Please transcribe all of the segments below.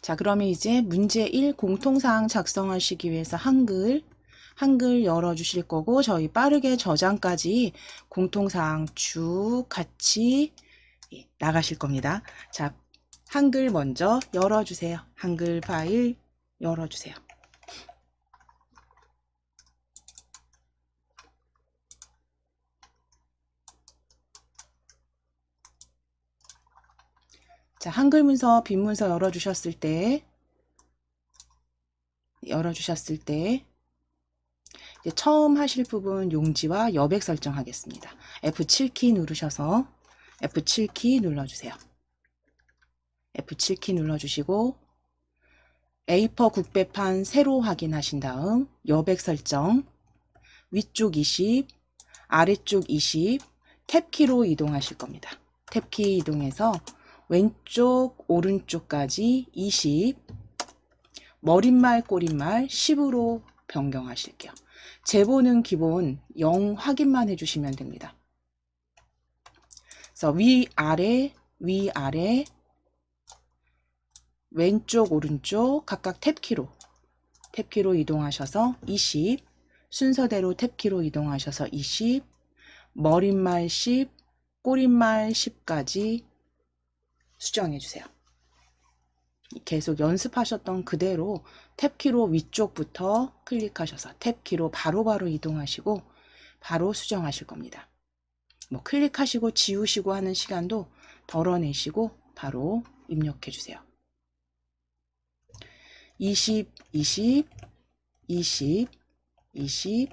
자, 그러면 이제 문제 1 공통사항 작성하시기 위해서 한글 열어주실 거고, 저희 빠르게 저장까지 공통사항 쭉 같이 나가실 겁니다. 자, 한글 먼저 열어주세요. 한글 파일 열어주세요. 자, 한글 문서, 빈 문서 열어주셨을 때 이제 처음 하실 부분 용지와 여백 설정하겠습니다. F7키 누르셔서 F7키 눌러주세요. F7키 눌러주시고 A4 국배판 세로 확인하신 다음 여백 설정 위쪽 20, 아래쪽 20 탭키로 이동하실 겁니다. 탭키 이동해서 왼쪽 오른쪽까지 20 머릿말 꼬릿말 10으로 변경하실게요. 제보는 기본 0 확인만 해주시면 됩니다. 그래서 위아래 왼쪽 오른쪽 각각 탭키로 이동하셔서 20 순서대로 탭키로 이동하셔서 20 머릿말 10 꼬릿말 10까지 수정해 주세요. 계속 연습하셨던 그대로 탭키로 위쪽부터 클릭하셔서 탭키로 바로바로 이동하시고 바로 수정하실 겁니다. 뭐 클릭하시고 지우시고 하는 시간도 덜어내시고 바로 입력해 주세요. 20, 20, 20, 20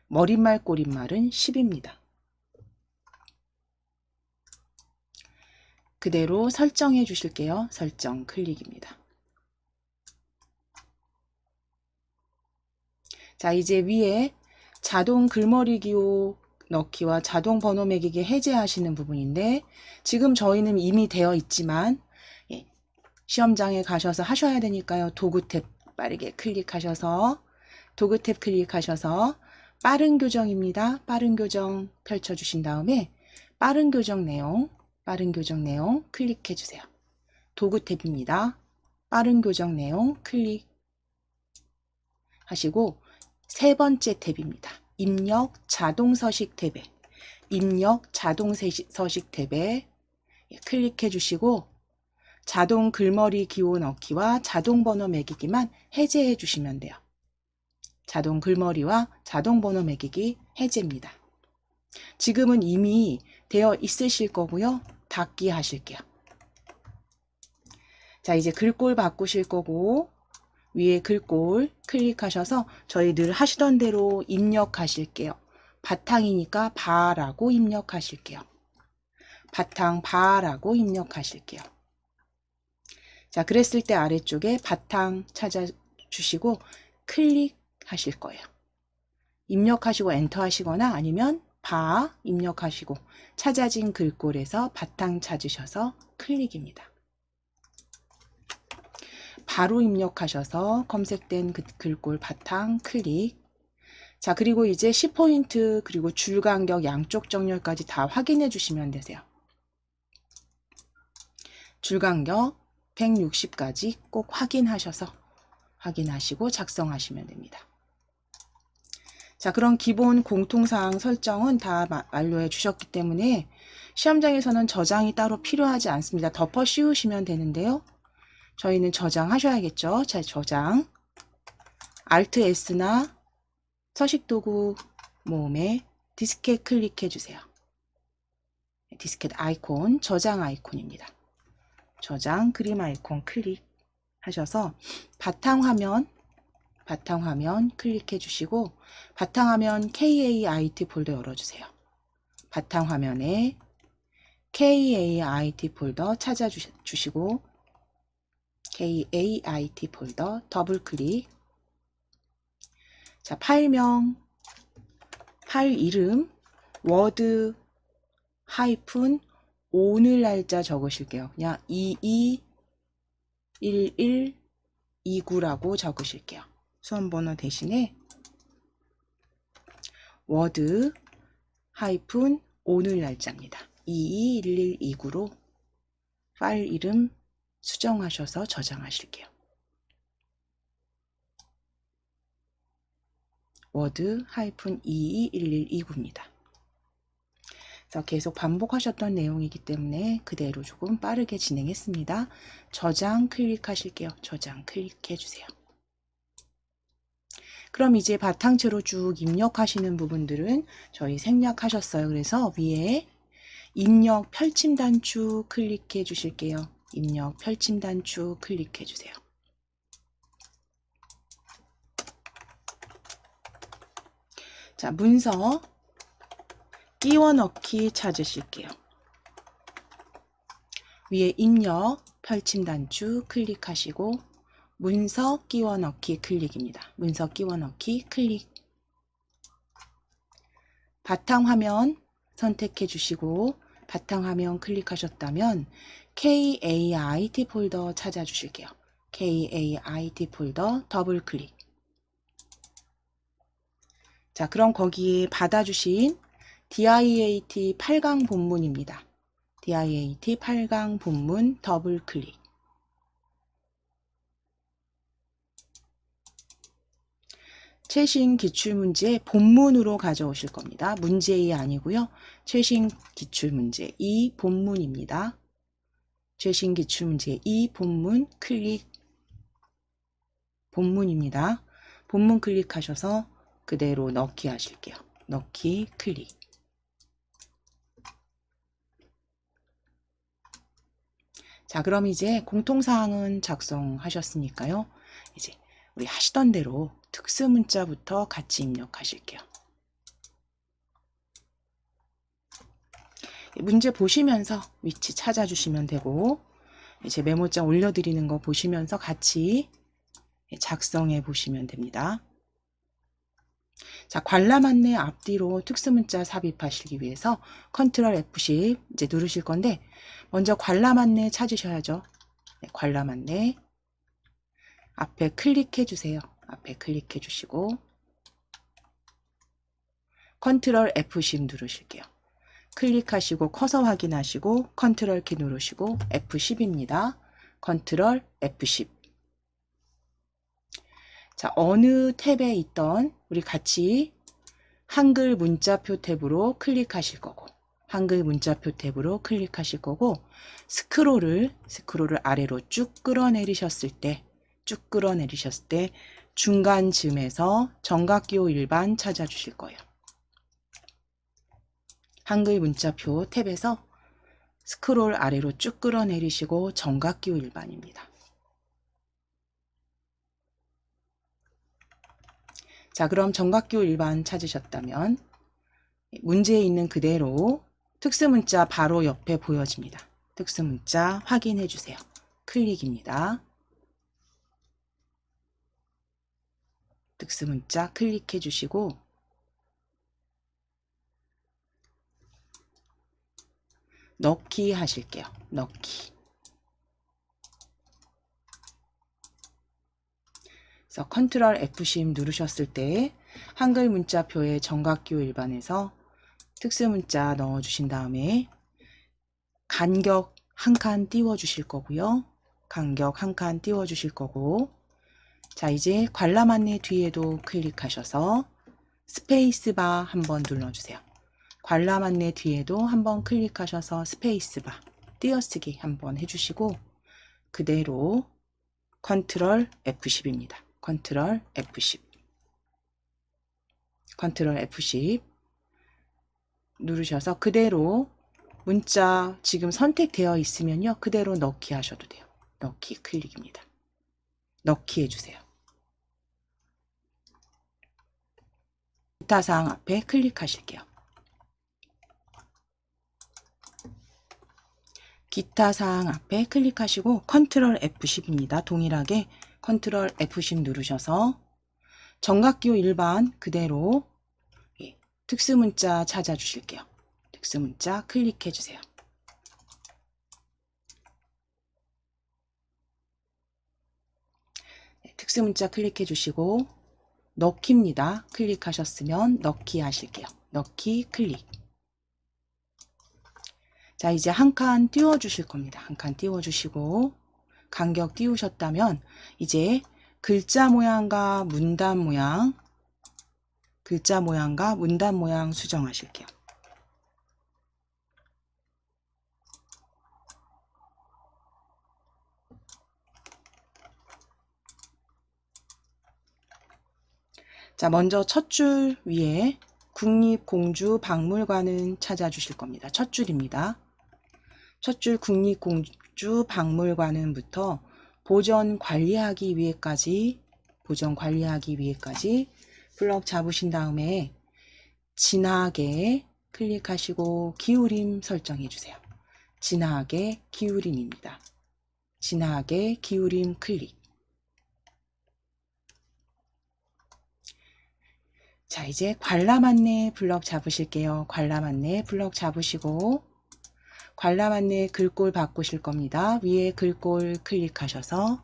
머릿말 꼬릿말은 10입니다. 그대로 설정해 주실게요. 설정 클릭입니다. 자, 이제 위에 자동 글머리 기호 넣기와 자동 번호 매기기 해제하시는 부분인데 지금 저희는 이미 되어 있지만 시험장에 가셔서 하셔야 되니까요. 도구 탭 빠르게 클릭하셔서 도구 탭 클릭하셔서 빠른 교정입니다. 빠른 교정 펼쳐주신 다음에 빠른 교정 내용 클릭해 주세요. 도구 탭입니다. 빠른 교정 내용 클릭 하시고 세 번째 탭입니다. 입력 자동 서식 탭에 클릭해 주시고 자동 글머리 기호 넣기와 자동 번호 매기기만 해제해 주시면 돼요. 자동 글머리와 자동 번호 매기기 해제입니다. 지금은 이미 되어 있으실 거고요. 닫기 하실게요. 자, 이제 글꼴 바꾸실 거고 위에 글꼴 클릭하셔서 저희 늘 하시던 대로 입력하실게요. 바탕이니까 바라고 입력하실게요. 바탕 바라고 입력하실게요. 자, 그랬을 때 아래쪽에 바탕 찾아주시고 클릭하실 거예요. 입력하시고 엔터 하시거나 아니면 바 입력하시고 찾아진 글꼴에서 바탕 찾으셔서 클릭입니다. 바로 입력하셔서 검색된 그 글꼴 바탕 클릭. 자, 그리고 이제 10포인트 그리고 줄 간격 양쪽 정렬까지 다 확인해 주시면 되세요. 줄 간격 160까지 꼭 확인하시고 작성하시면 됩니다. 자, 그럼 기본 공통사항 설정은 다 완료해 주셨기 때문에 시험장에서는 저장이 따로 필요하지 않습니다. 덮어 씌우시면 되는데요. 저희는 저장하셔야겠죠. 자, 저장 Alt S나 서식도구 모음에 디스켓 클릭해 주세요. 디스켓 아이콘 저장 아이콘입니다. 저장 그림 아이콘 클릭하셔서 바탕화면 클릭해 주시고 바탕화면 KAIT 폴더 열어주세요. 바탕화면에 KAIT 폴더 찾아주시고 KAIT 폴더 더블 클릭. 자, 파일명, 파일 이름, 워드 하이픈 오늘 날짜 적으실게요. 그냥 221129라고 적으실게요. 수험번호 대신에 워드 하이픈 오늘 날짜입니다. 221129로 파일 이름 수정하셔서 저장하실게요. word-221129입니다. 그래서 계속 반복하셨던 내용이기 때문에 그대로 조금 빠르게 진행했습니다. 저장 클릭하실게요. 저장 클릭해 주세요. 그럼 이제 바탕체로 쭉 입력하시는 부분들은 저희 생략하셨어요. 그래서 위에 입력 펼침 단축 클릭해 주실게요. 입력 펼침 단축 클릭해 주세요. 자, 문서 끼워 넣기 찾으실게요. 위에 입력 펼침 단축 클릭하시고 문서 끼워 넣기 클릭입니다. 문서 끼워 넣기 클릭. 바탕화면 선택해 주시고 바탕화면 클릭하셨다면 KAIT 폴더 찾아주실게요. KAIT 폴더 더블 클릭. 자, 그럼 거기에 받아주신 DIAT 8강 본문입니다. DIAT 8강 본문 더블 클릭. 최신 기출문제 본문으로 가져오실 겁니다. 문제 2 아니고요. 최신 기출문제 2 본문입니다. 최신 기출문제 2 본문 클릭. 본문입니다. 본문 클릭하셔서 그대로 넣기 하실게요. 넣기 클릭. 자, 그럼 이제 공통사항은 작성하셨으니까요. 이제 우리 하시던 대로 특수문자부터 같이 입력하실게요. 문제 보시면서 위치 찾아주시면 되고 이제 메모장 올려드리는 거 보시면서 같이 작성해 보시면 됩니다. 자, 관람 안내 앞뒤로 특수문자 삽입하시기 위해서 컨트롤 F10 이제 누르실 건데 먼저 관람 안내 찾으셔야죠. 네, 관람 안내 앞에 클릭해 주세요. 앞에 클릭해 주시고 컨트롤 F10 누르실게요. 클릭하시고 커서 확인하시고 컨트롤 키 누르시고 F10입니다. 컨트롤 F10. 자, 어느 탭에 있던 우리 같이 한글 문자표 탭으로 클릭하실 거고 한글 문자표 탭으로 클릭하실 거고 스크롤을 아래로 쭉 끌어내리셨을 때 중간쯤에서 정각기호 일반 찾아주실 거예요. 한글 문자표 탭에서 스크롤 아래로 쭉 끌어내리시고 정각기호 일반입니다. 자, 그럼 정각기호 일반 찾으셨다면 문제에 있는 그대로 특수문자 바로 옆에 보여집니다. 특수문자 확인해 주세요. 클릭입니다. 특수문자 클릭해 주시고 넣기 하실게요. 넣기. 그래서 컨트롤 F10 누르셨을 때 한글 문자표의 정각기호 일반에서 특수문자 넣어주신 다음에 간격 한 칸 띄워주실 거고요. 간격 한 칸 띄워주실 거고 자, 이제 관람 안내 뒤에도 클릭하셔서 스페이스바 한번 눌러주세요. 관람 안내 뒤에도 한번 클릭하셔서 스페이스바 띄어쓰기 한번 해주시고 그대로 컨트롤 F10입니다. 컨트롤 F10 컨트롤 F10 누르셔서 그대로 문자 지금 선택되어 있으면요. 그대로 넣기 하셔도 돼요. 넣기 클릭입니다. 넣기 해주세요. 기타 사항 앞에 클릭하실게요. 기타 사항 앞에 클릭하시고 컨트롤 F10입니다. 동일하게 컨트롤 F10 누르셔서 정각기호 일반 그대로 특수문자 찾아주실게요. 특수문자 클릭해 주세요. 특수문자 클릭해 주시고 넣기입니다. 클릭하셨으면 넣기 하실게요. 넣기 클릭. 자, 이제 한 칸 띄워 주실 겁니다. 한 칸 띄워 주시고 간격 띄우셨다면 이제 글자 모양과 문단 모양 글자 모양과 문단 모양 수정하실게요. 자, 먼저 첫 줄 위에 국립공주박물관은 찾아주실 겁니다. 첫 줄입니다. 첫 줄 국립공주박물관은부터 보존 관리하기 위해까지 블럭 잡으신 다음에 진하게 클릭하시고 기울임 설정해 주세요. 진하게 기울임입니다. 진하게 기울임 클릭. 자, 이제 관람 안내 블럭 잡으실게요. 관람 안내 블럭 잡으시고 관람 안내 글꼴 바꾸실 겁니다. 위에 글꼴 클릭하셔서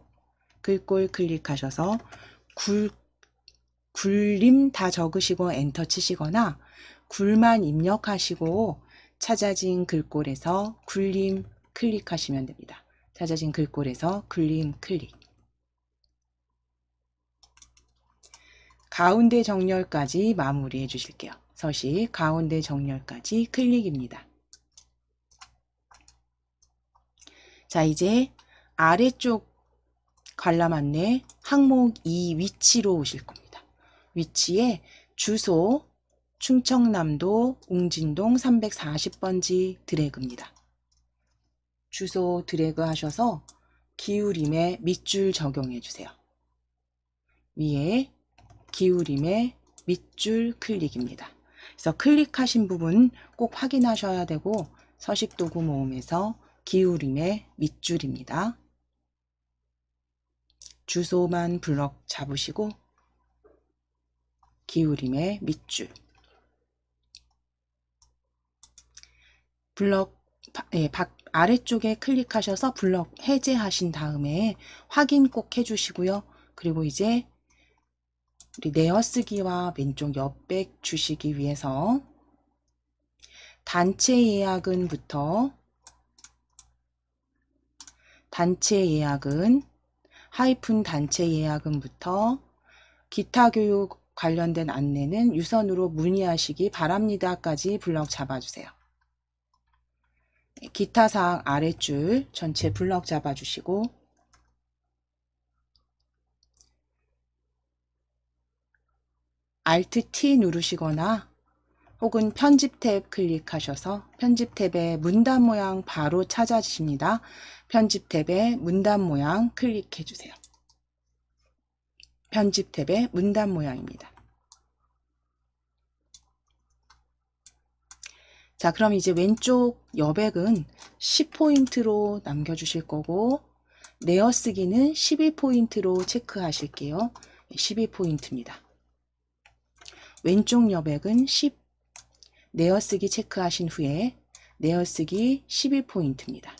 굴림 다 적으시고 엔터 치시거나 굴만 입력하시고 찾아진 글꼴에서 굴림 클릭하시면 됩니다. 찾아진 글꼴에서 굴림 클릭. 가운데 정렬까지 마무리해 주실게요. 서식 가운데 정렬까지 클릭입니다. 자, 이제 아래쪽 관람 안내 항목 2 위치로 오실 겁니다. 위치에 주소 충청남도 웅진동 340번지 드래그입니다. 주소 드래그 하셔서 기울임에 밑줄 적용해 주세요. 위에 기울임에 밑줄 클릭입니다. 그래서 클릭하신 부분 꼭 확인하셔야 되고 서식도구 모음에서 기울임의 밑줄입니다. 주소만 블럭 잡으시고 기울임의 밑줄. 블럭 아래쪽에 클릭하셔서 블럭 해제하신 다음에 확인 꼭 해주시고요. 그리고 이제 우리 내어쓰기와 왼쪽 옆백 주시기 위해서 단체 예약은부터 단체 예약은부터 기타 교육 관련된 안내는 유선으로 문의하시기 바랍니다까지 블럭 잡아주세요. 기타 사항 아랫줄 전체 블럭 잡아주시고 Alt T 누르시거나 혹은 편집 탭 클릭하셔서 편집 탭의 문단 모양 바로 찾아주십니다. 편집 탭의 문단 모양 클릭해 주세요. 편집 탭의 문단 모양입니다. 자, 그럼 이제 왼쪽 여백은 10포인트로 남겨주실 거고 내어쓰기는 12포인트로 체크하실게요. 12포인트입니다. 왼쪽 여백은 10, 내어쓰기 체크하신 후에 내어쓰기 12포인트입니다.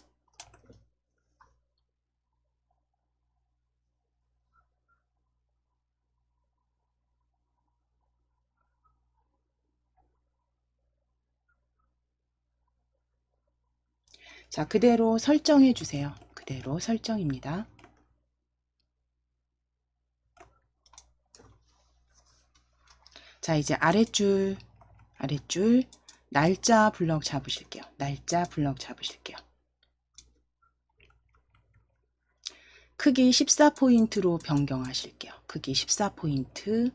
자, 그대로 설정해 주세요. 그대로 설정입니다. 자, 이제 아랫줄 날짜 블럭 잡으실게요. 날짜 블럭 잡으실게요. 크기 14포인트로 변경하실게요. 크기 14포인트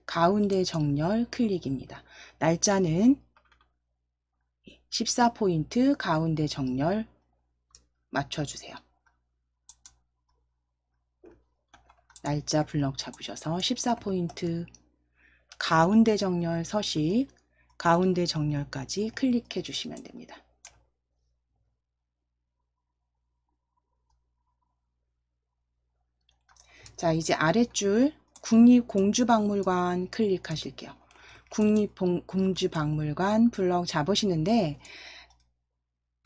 가운데 정렬 클릭입니다. 날짜는 14포인트 가운데 정렬 맞춰주세요. 날짜 블럭 잡으셔서 14포인트 가운데 정렬 서식 가운데 정렬까지 클릭해 주시면 됩니다. 자, 이제 아랫줄 국립공주박물관 클릭하실게요. 국립공주박물관 블럭 잡으시는데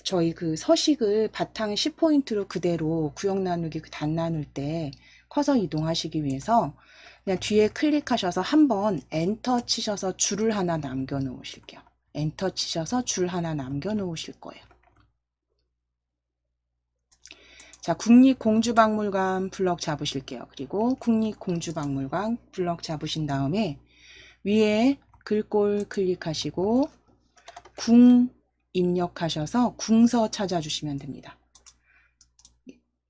저희 그 서식을 바탕 10포인트로 그대로 구역 나누기 단 나눌 때 커서 이동하시기 위해서 그냥 뒤에 클릭하셔서 한번 엔터 치셔서 줄을 하나 남겨 놓으실게요. 엔터 치셔서 줄 하나 남겨 놓으실 거예요. 자, 국립공주박물관 블럭 잡으실게요. 그리고 국립공주박물관 블럭 잡으신 다음에 위에 글꼴 클릭하시고 궁 입력하셔서 궁서 찾아주시면 됩니다.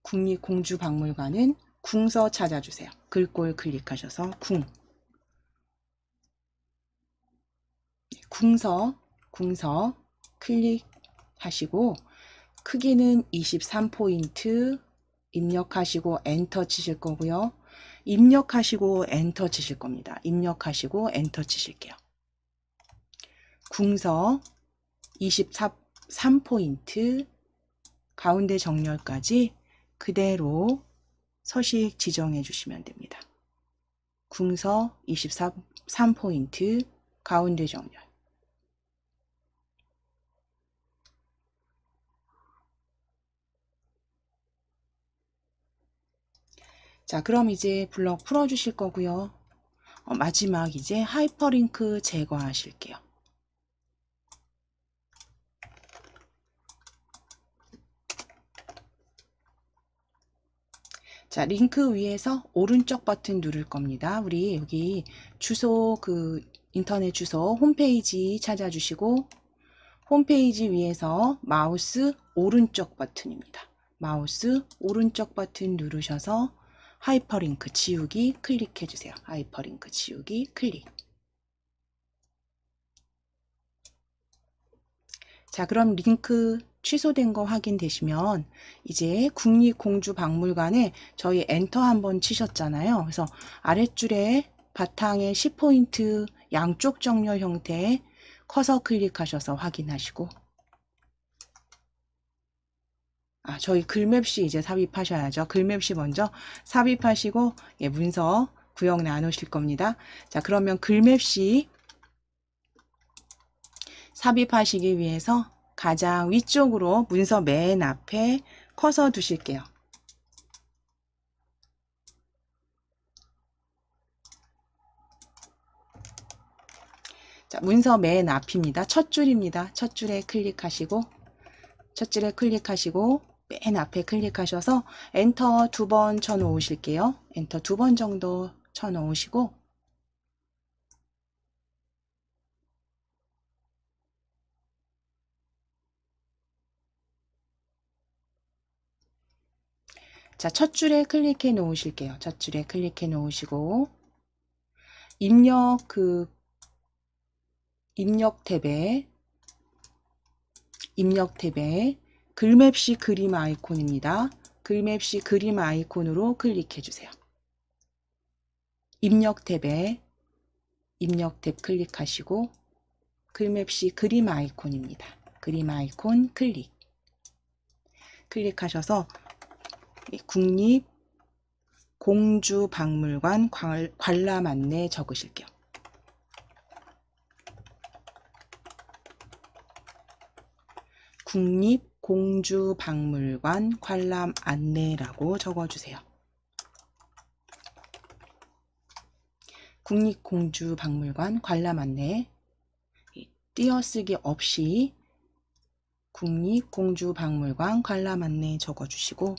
국립공주박물관은 궁서 찾아주세요. 글꼴 클릭하셔서 궁서 클릭하시고 크기는 23포인트 입력하시고 엔터 치실 거고요. 입력하시고 엔터 치실 겁니다. 입력하시고 엔터 치실게요. 궁서 23포인트 가운데 정렬까지 그대로 서식 지정해 주시면 됩니다. 궁서 23포인트 가운데 정렬. 자, 그럼 이제 블럭 풀어 주실 거고요. 마지막 이제 하이퍼링크 제거하실게요. 자, 링크 위에서 오른쪽 버튼 누를 겁니다. 우리 여기 주소, 인터넷 주소 홈페이지 찾아주시고 홈페이지 위에서 마우스 오른쪽 버튼입니다. 마우스 오른쪽 버튼 누르셔서 하이퍼링크 지우기 클릭해 주세요. 하이퍼링크 지우기 클릭. 자, 그럼 링크 취소된 거 확인되시면 이제 국립공주박물관에 저희 엔터 한번 치셨잖아요. 그래서 아랫줄에 바탕에 10포인트 양쪽 정렬 형태 커서 클릭하셔서 확인하시고 저희 글맵시 이제 삽입하셔야죠. 글맵시 먼저 삽입하시고 문서 구역 나누실 겁니다. 자, 그러면 글맵시 삽입하시기 위해서 가장 위쪽으로 문서 맨 앞에 커서 두실게요. 자, 문서 맨 앞입니다. 첫 줄입니다. 첫 줄에 클릭하시고 맨 앞에 클릭하셔서 엔터 2번 쳐 놓으실게요. 엔터 2번 정도 쳐 놓으시고 자, 첫 줄에 클릭해 놓으실게요. 첫 줄에 클릭해 놓으시고 입력 탭에 글맵시 그림 아이콘입니다. 글맵시 그림 아이콘으로 클릭해 주세요. 입력 탭 클릭하시고 글맵시 그림 아이콘입니다. 그림 아이콘 클릭하셔서 국립공주박물관 관람 안내 적으실게요. 국립공주박물관 관람 안내라고 적어주세요. 국립공주박물관 관람 안내 띄어쓰기 없이 국립공주박물관 관람 안내 적어주시고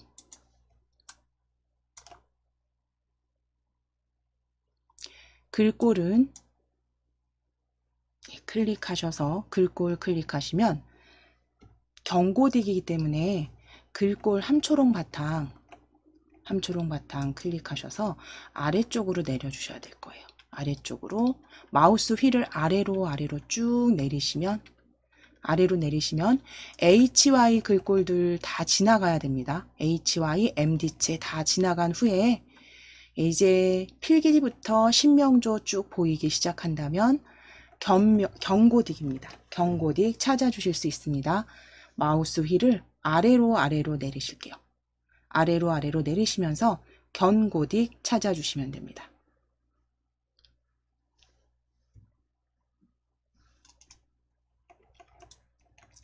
글꼴은 클릭하셔서 글꼴 클릭하시면 경고딕이기 때문에 글꼴 함초롱 바탕 클릭하셔서 아래쪽으로 내려주셔야 될 거예요. 아래쪽으로 마우스 휠을 아래로 쭉 내리시면 HY 글꼴들 다 지나가야 됩니다. HY, MD체 다 지나간 후에 이제 필기부터 신명조 쭉 보이기 시작한다면 경고딕입니다. 경고딕 찾아주실 수 있습니다. 마우스 휠을 아래로 내리실게요. 아래로 내리시면서 경고딕 찾아주시면 됩니다.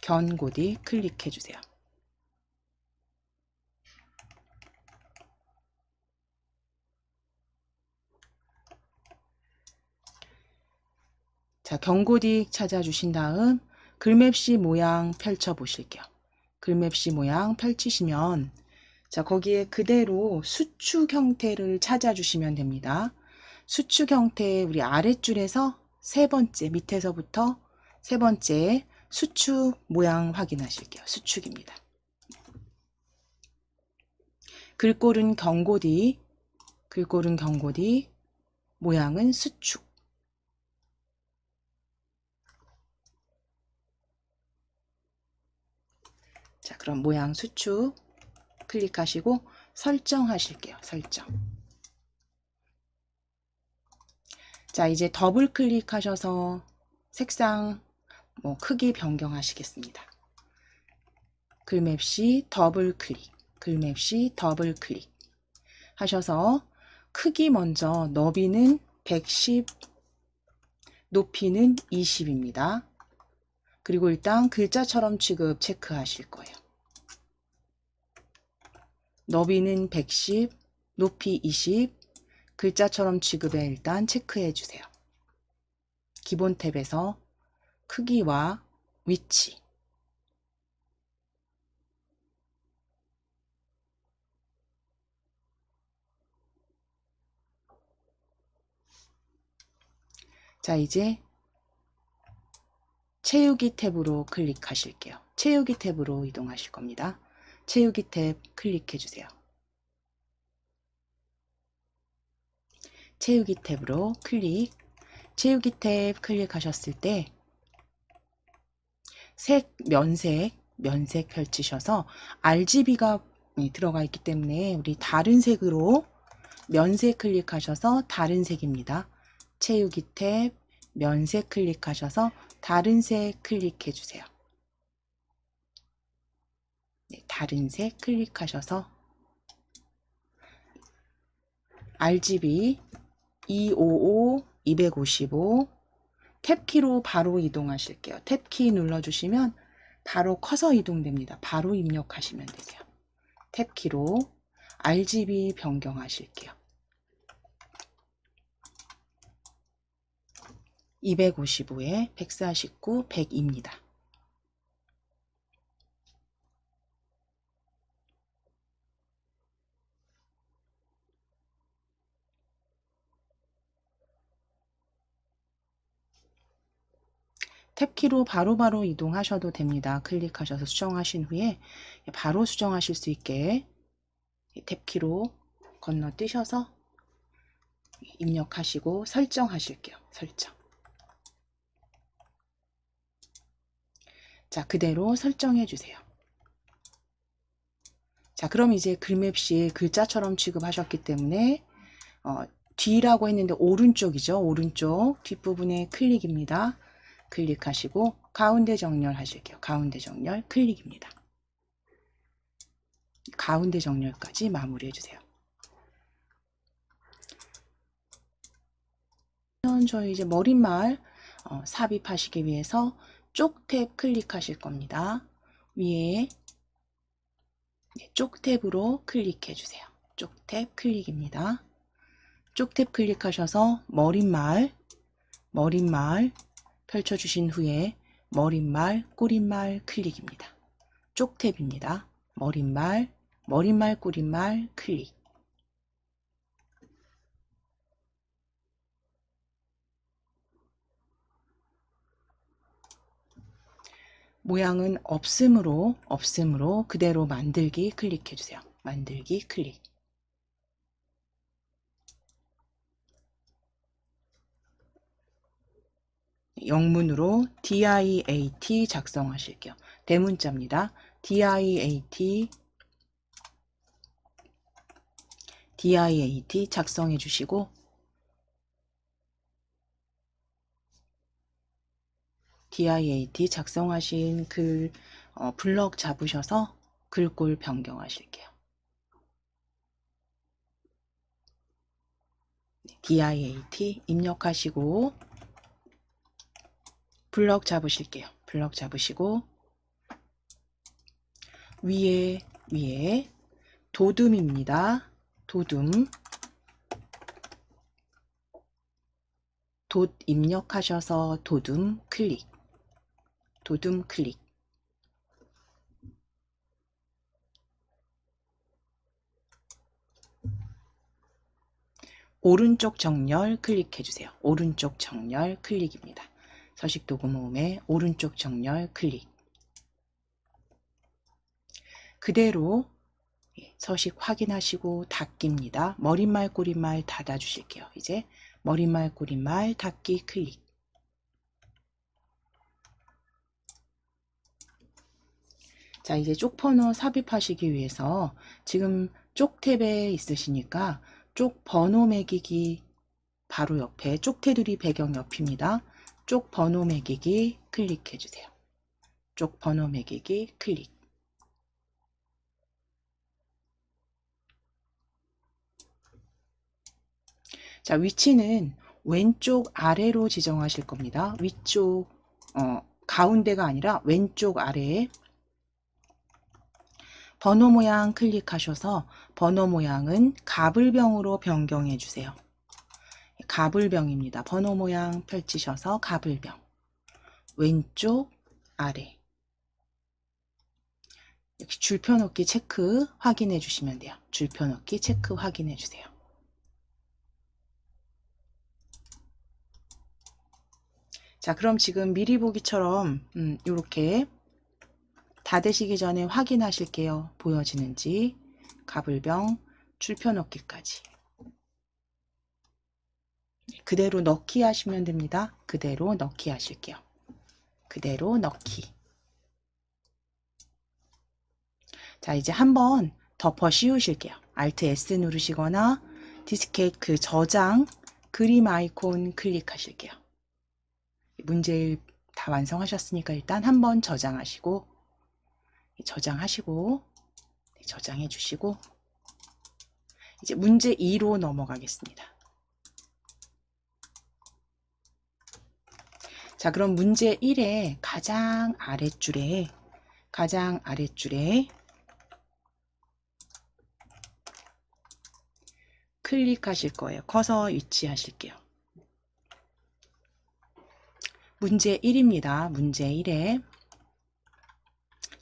경고딕 클릭해 주세요. 자, 경고딕 찾아주신 다음 글맵시 모양 펼쳐 보실게요. 글맵시 모양 펼치시면 자, 거기에 그대로 수축 형태를 찾아주시면 됩니다. 수축 형태 우리 아랫줄에서 세 번째, 밑에서부터 세 번째 수축 모양 확인하실게요. 수축입니다. 글꼴은 경고디, 글꼴은 경고디, 모양은 수축. 자, 그럼 모양 수축 클릭하시고 설정하실게요. 설정. 자, 이제 더블 클릭하셔서 색상 크기 변경하시겠습니다. 글맵시 더블 클릭, 글맵시 더블 클릭 하셔서 크기 먼저 너비는 110, 높이는 20입니다. 그리고 일단 글자처럼 취급 체크하실 거예요. 너비는 110, 높이 20, 글자처럼 취급에 일단 체크해 주세요. 기본 탭에서 크기와 위치, 자, 이제 채우기 탭으로 클릭하실게요. 채우기 탭으로 이동하실 겁니다. 채우기 탭 클릭해 주세요. 채우기 탭으로 클릭. 채우기 탭 클릭하셨을 때 면색 펼치셔서 RGB가 들어가 있기 때문에 우리 다른 색으로 면색 클릭하셔서 다른 색입니다. 채우기 탭 면색 클릭하셔서 다른 색 클릭해 주세요. 네, 다른 색 클릭하셔서 RGB 255, 255 탭키로 바로 이동하실게요. 탭키 눌러주시면 바로 커서 이동됩니다. 바로 입력하시면 되세요. 탭키로 RGB 변경하실게요. 255에 149, 100입니다. 탭키로 바로바로 이동하셔도 됩니다. 클릭하셔서 수정하신 후에 바로 수정하실 수 있게 탭키로 건너뛰셔서 입력하시고 설정하실게요. 설정. 자, 그대로 설정해 주세요. 자, 그럼 이제 글맵시 글자처럼 취급하셨기 때문에 뒤라고 했는데 오른쪽이죠. 오른쪽 뒷부분에 클릭입니다. 클릭하시고 가운데 정렬 하실게요. 가운데 정렬 클릭입니다. 가운데 정렬까지 마무리해 주세요. 저희 이제 머릿말 삽입하시기 위해서 쪽 탭 클릭하실 겁니다. 위에 쪽 탭으로 클릭해 주세요. 쪽 탭 클릭입니다. 쪽 탭 클릭하셔서 머릿말 펼쳐주신 후에 머릿말, 꼬릿말 클릭입니다. 쪽 탭입니다. 머릿말, 꼬릿말 클릭. 모양은 없음으로 그대로 만들기 클릭해 주세요. 만들기 클릭. 영문으로 DIAT 작성하실게요. 대문자입니다. DIAT 작성해 주시고 DIAT 작성하신 글 블럭 잡으셔서 글꼴 변경하실게요. DIAT 입력하시고 블럭 잡으실게요. 블럭 잡으시고 위에 도둠입니다. 도둠 돛 입력하셔서 도둠 클릭. 도둠 클릭. 오른쪽 정렬 클릭해 주세요. 오른쪽 정렬 클릭입니다. 서식 도구 모음의 오른쪽 정렬 클릭. 그대로 서식 확인하시고 닫기입니다. 머릿말 꼬릿말 닫아 주실게요. 이제 머릿말 꼬릿말 닫기 클릭. 자, 이제 쪽번호 삽입하시기 위해서 지금 쪽 탭에 있으시니까 쪽 번호 매기기 바로 옆에 쪽 테두리 배경 옆입니다. 쪽 번호 매기기 클릭해 주세요. 쪽 번호 매기기 클릭. 자, 위치는 왼쪽 아래로 지정하실 겁니다. 위쪽 가운데가 아니라 왼쪽 아래에 번호 모양 클릭하셔서 번호 모양은 가불병으로 변경해 주세요. 가불병입니다. 번호 모양 펼치셔서 가불병. 왼쪽 아래. 이렇게 줄표 놓기 체크 확인해 주시면 돼요. 줄표 놓기 체크 확인해 주세요. 자, 그럼 지금 미리 보기처럼 이렇게 닫으시기 전에 확인하실게요. 보여지는지. 가불병, 줄표 넣기까지. 그대로 넣기 하시면 됩니다. 그대로 넣기 하실게요. 그대로 넣기. 자, 이제 한번 덮어 씌우실게요. Alt S 누르시거나 디스켓 그 저장 그림 아이콘 클릭하실게요. 문제 다 완성하셨으니까 일단 한번 저장하시고 저장해 주시고 이제 문제 2로 넘어가겠습니다. 자, 그럼 문제 1의 가장 아랫줄에 클릭하실 거예요. 커서 위치하실게요. 문제 1입니다. 문제 1에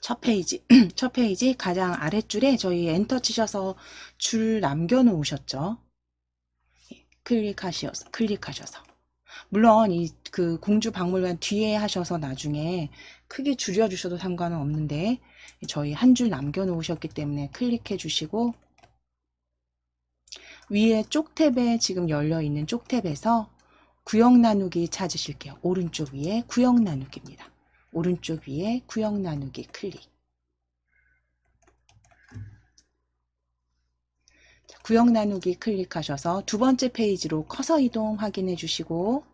첫 페이지, 첫 페이지 가장 아랫줄에 저희 엔터 치셔서 줄 남겨 놓으셨죠? 클릭하셔서. 물론 그 공주박물관 뒤에 하셔서 나중에 크게 줄여 주셔도 상관은 없는데 저희 한 줄 남겨 놓으셨기 때문에 클릭해 주시고 위에 쪽 탭에 지금 열려 있는 쪽 탭에서 구역 나누기 찾으실게요. 오른쪽 위에 구역 나누기입니다. 오른쪽 위에 구역 나누기 클릭. 구역 나누기 클릭하셔서 두 번째 페이지로 커서 이동 확인해 주시고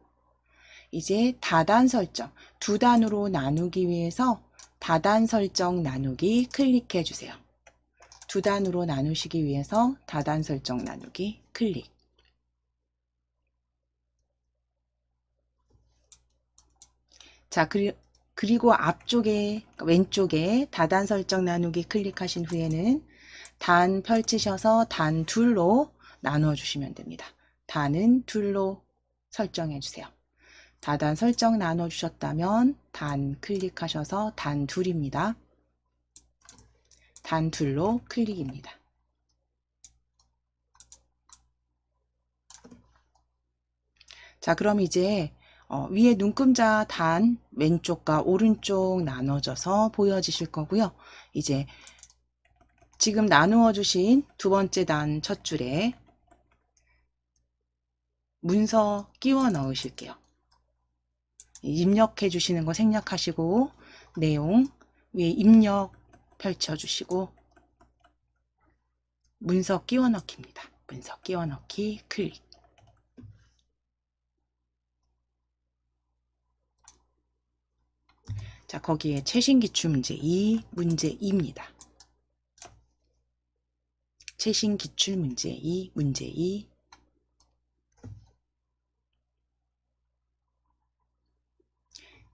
이제 다단 설정, 두 단으로 나누기 위해서 다단 설정 나누기 클릭해 주세요. 두 단으로 나누시기 위해서 다단 설정 나누기 클릭. 자, 그리고 앞쪽에 왼쪽에 다단 설정 나누기 클릭하신 후에는 단 펼치셔서 단 둘로 나누어 주시면 됩니다. 단은 둘로 설정해 주세요. 다단 설정 나눠 주셨다면 단 클릭하셔서 단 둘입니다. 단 둘로 클릭입니다. 자, 그럼 이제 위에 눈금자 단 왼쪽과 오른쪽 나눠져서 보여지실 거고요. 이제 지금 나누어 주신 두 번째 단 첫 줄에 문서 끼워 넣으실게요. 입력해 주시는 거 생략하시고 내용 위에 입력 펼쳐 주시고 문서 끼워 넣기입니다. 문서 끼워 넣기 클릭. 자, 거기에 최신 기출 문제 2, 문제 2입니다. 최신 기출 문제 2, 문제 2.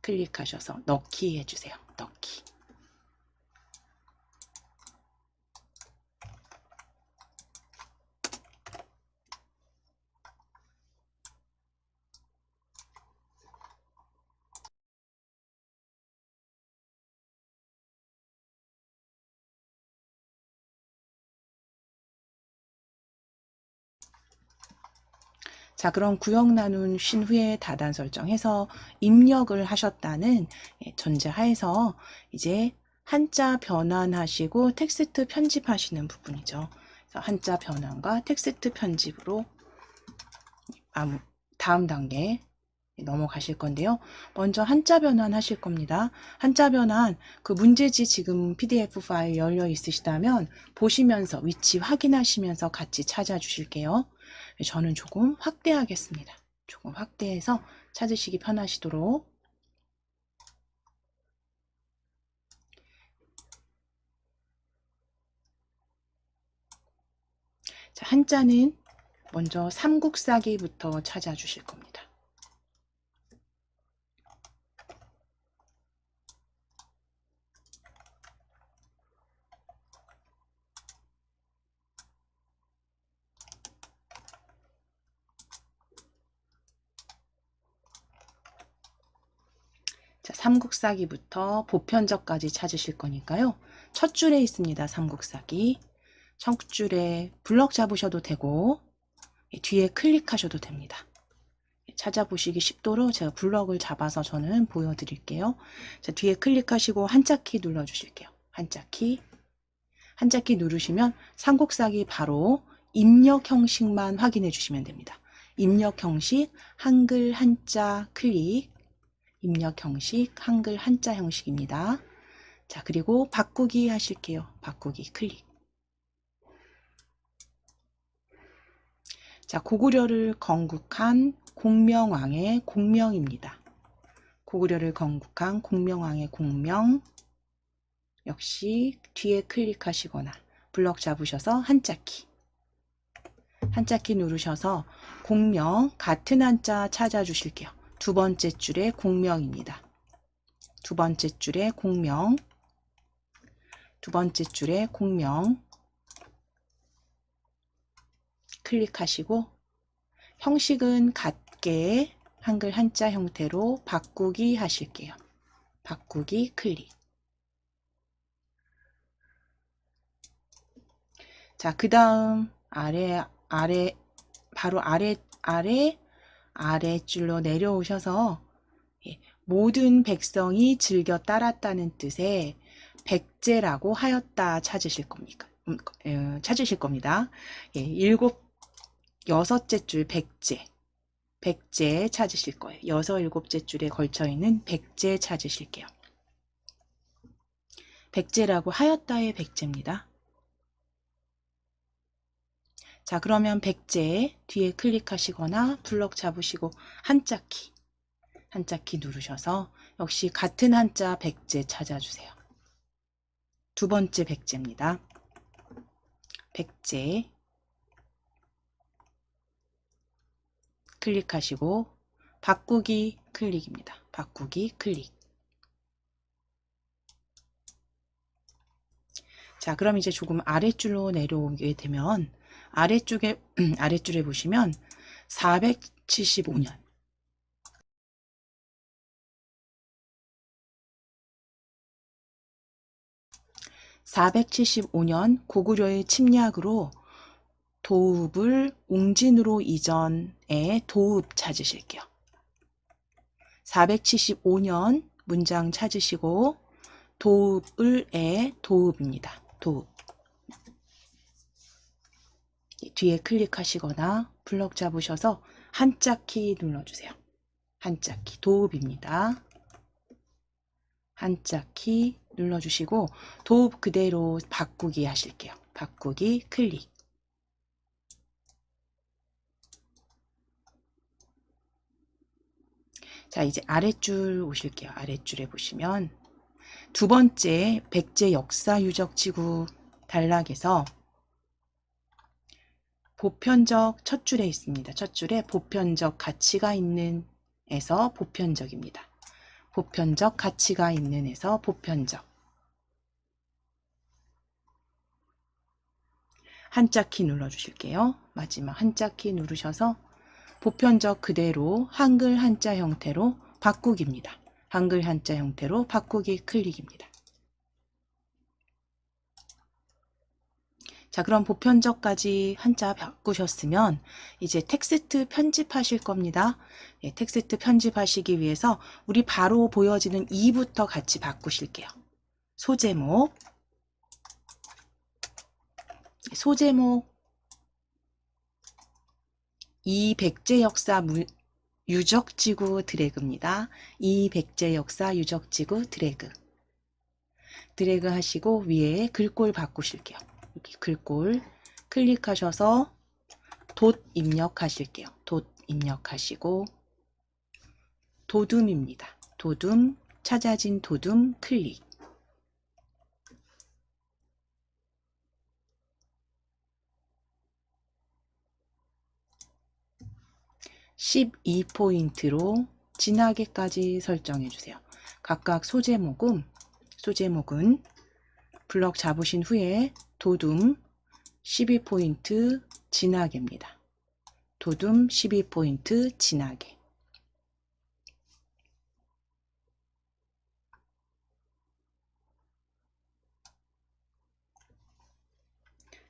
클릭하셔서 넣기 해주세요. 넣기. 자, 그럼 구역 나누신 후에 다단 설정해서 입력을 하셨다는 전제하에서 이제 한자 변환하시고 텍스트 편집하시는 부분이죠. 그래서 한자 변환과 텍스트 편집으로 다음 단계 넘어가실 건데요. 먼저 한자 변환 하실 겁니다. 한자 변환, 그 문제지 지금 PDF 파일 열려 있으시다면 보시면서 위치 확인하시면서 같이 찾아주실게요. 저는 조금 확대하겠습니다. 조금 확대해서 찾으시기 편하시도록. 자, 한자는 먼저 삼국사기부터 찾아주실 겁니다. 자, 삼국사기부터 보편적까지 찾으실 거니까요. 첫 줄에 있습니다. 삼국사기. 첫 줄에 블럭 잡으셔도 되고 뒤에 클릭하셔도 됩니다. 찾아보시기 쉽도록 제가 블럭을 잡아서 저는 보여드릴게요. 자, 뒤에 클릭하시고 한자키 눌러주실게요. 한자키. 한자키 누르시면 삼국사기 바로 입력 형식만 확인해 주시면 됩니다. 입력 형식, 한글 한자 클릭. 입력 형식, 한글 한자 형식입니다. 자, 그리고 바꾸기 하실게요. 바꾸기 클릭. 자, 고구려를 건국한 공명왕의 공명입니다. 고구려를 건국한 공명왕의 공명. 역시 뒤에 클릭하시거나 블럭 잡으셔서 한자키. 한자키 누르셔서 공명, 같은 한자 찾아주실게요. 두 번째 줄에 공명입니다. 두 번째 줄에 공명. 두 번째 줄에 공명. 클릭하시고 형식은 같게 한글 한자 형태로 바꾸기 하실게요. 바꾸기 클릭. 자, 그 다음 바로 아래줄로 내려오셔서 모든 백성이 즐겨 따랐다는 뜻의 백제라고 하였다 찾으실 겁니다. 찾으실 겁니다. 여섯째 줄 백제. 백제 찾으실 거예요. 여섯, 일곱째 줄에 걸쳐 있는 백제 찾으실게요. 백제라고 하였다의 백제입니다. 자, 그러면 백제 뒤에 클릭하시거나 블럭 잡으시고 한자키 누르셔서 역시 같은 한자 백제 찾아주세요. 두 번째 백제입니다. 백제 클릭하시고 바꾸기 클릭입니다. 바꾸기 클릭. 자, 그럼 이제 조금 아래줄로 내려오게 되면 아래줄에 보시면 475년 475년 고구려의 침략으로 도읍을 웅진으로 이전에 도읍 찾으실게요. 475년 문장 찾으시고 도읍을에 도읍입니다. 도읍. 뒤에 클릭하시거나 블럭 잡으셔서 한자키 눌러주세요. 한자키 도읍입니다. 한자키 눌러주시고 도읍 그대로 바꾸기 하실게요. 바꾸기 클릭. 자, 이제 아랫줄 오실게요. 아랫줄에 보시면 두 번째 백제 역사 유적 지구 단락에서 보편적 첫 줄에 있습니다. 첫 줄에 보편적 가치가 있는 에서 보편적입니다. 보편적 가치가 있는 에서 보편적. 한자키 눌러주실게요. 마지막 한자키 누르셔서 보편적 그대로 한글 한자 형태로 바꾸기입니다. 한글 한자 형태로 바꾸기 클릭입니다. 자, 그럼 보편적까지 한자 바꾸셨으면 이제 텍스트 편집하실 겁니다. 예, 텍스트 편집하시기 위해서 우리 바로 보여지는 2부터 같이 바꾸실게요. 소제목, 이백제 역사 유적지구 드래그입니다. 이백제 역사 유적지구 드래그. 드래그 하시고 위에 글꼴 바꾸실게요. 여기 글꼴 클릭하셔서 돛 입력하실게요. 돛 입력하시고 도둠입니다. 도둠, 찾아진 도둠 클릭. 12포인트로 진하게까지 설정해 주세요. 각각 소제목은 블럭 잡으신 후에 도둠 12포인트 진하게입니다. 도둠 12포인트 진하게.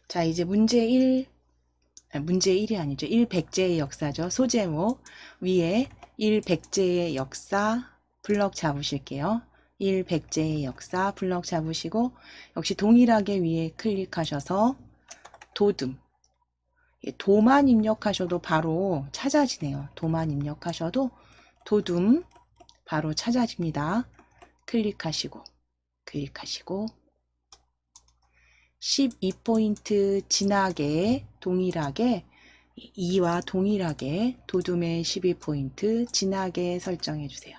자, 이제 문제 1이 아니죠. 1백제의 역사죠. 소제목 위에 1백제의 역사 블럭 잡으실게요. 1백제의 역사 블럭 잡으시고 역시 동일하게 위에 클릭하셔서 도둠. 도만 입력하셔도 바로 찾아지네요. 도만 입력하셔도 도둠 바로 찾아집니다. 클릭하시고 12포인트 진하게 동일하게 2와 동일하게 도둠의 12포인트 진하게 설정해 주세요.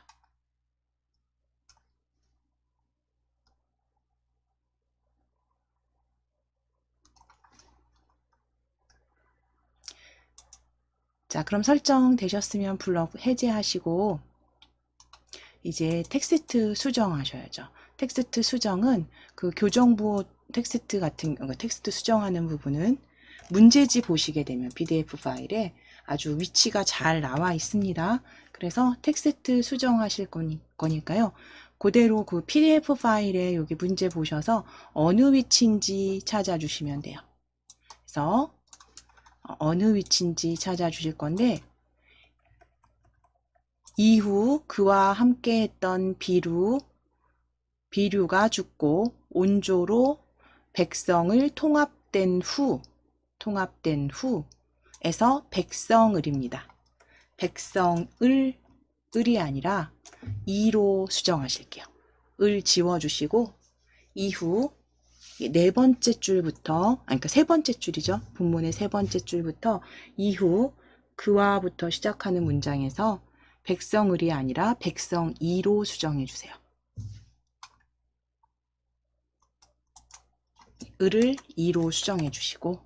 자, 그럼 설정 되셨으면 블럭 해제하시고 이제 텍스트 수정하셔야죠. 텍스트 수정은 그 교정부 텍스트 같은 텍스트 수정하는 부분은 문제지 보시게 되면 PDF 파일에 아주 위치가 잘 나와 있습니다. 그래서 텍스트 수정하실 거니까요. 그대로 그 PDF 파일에 여기 문제 보셔서 어느 위치인지 찾아주시면 돼요. 그래서 어느 위치인지 찾아주실 건데 이후 그와 함께 했던 비류가 죽고 온조로 백성을 통합된 후에서 백성을입니다. 백성을 을이 아니라 이로 수정하실게요. 을 지워주시고 이후 네 번째 줄부터 그러니까 세 번째 줄이죠. 본문의 세 번째 줄부터 이후 그와부터 시작하는 문장에서 백성을이 아니라 백성이로 수정해 주세요. 을을 이로 수정해 주시고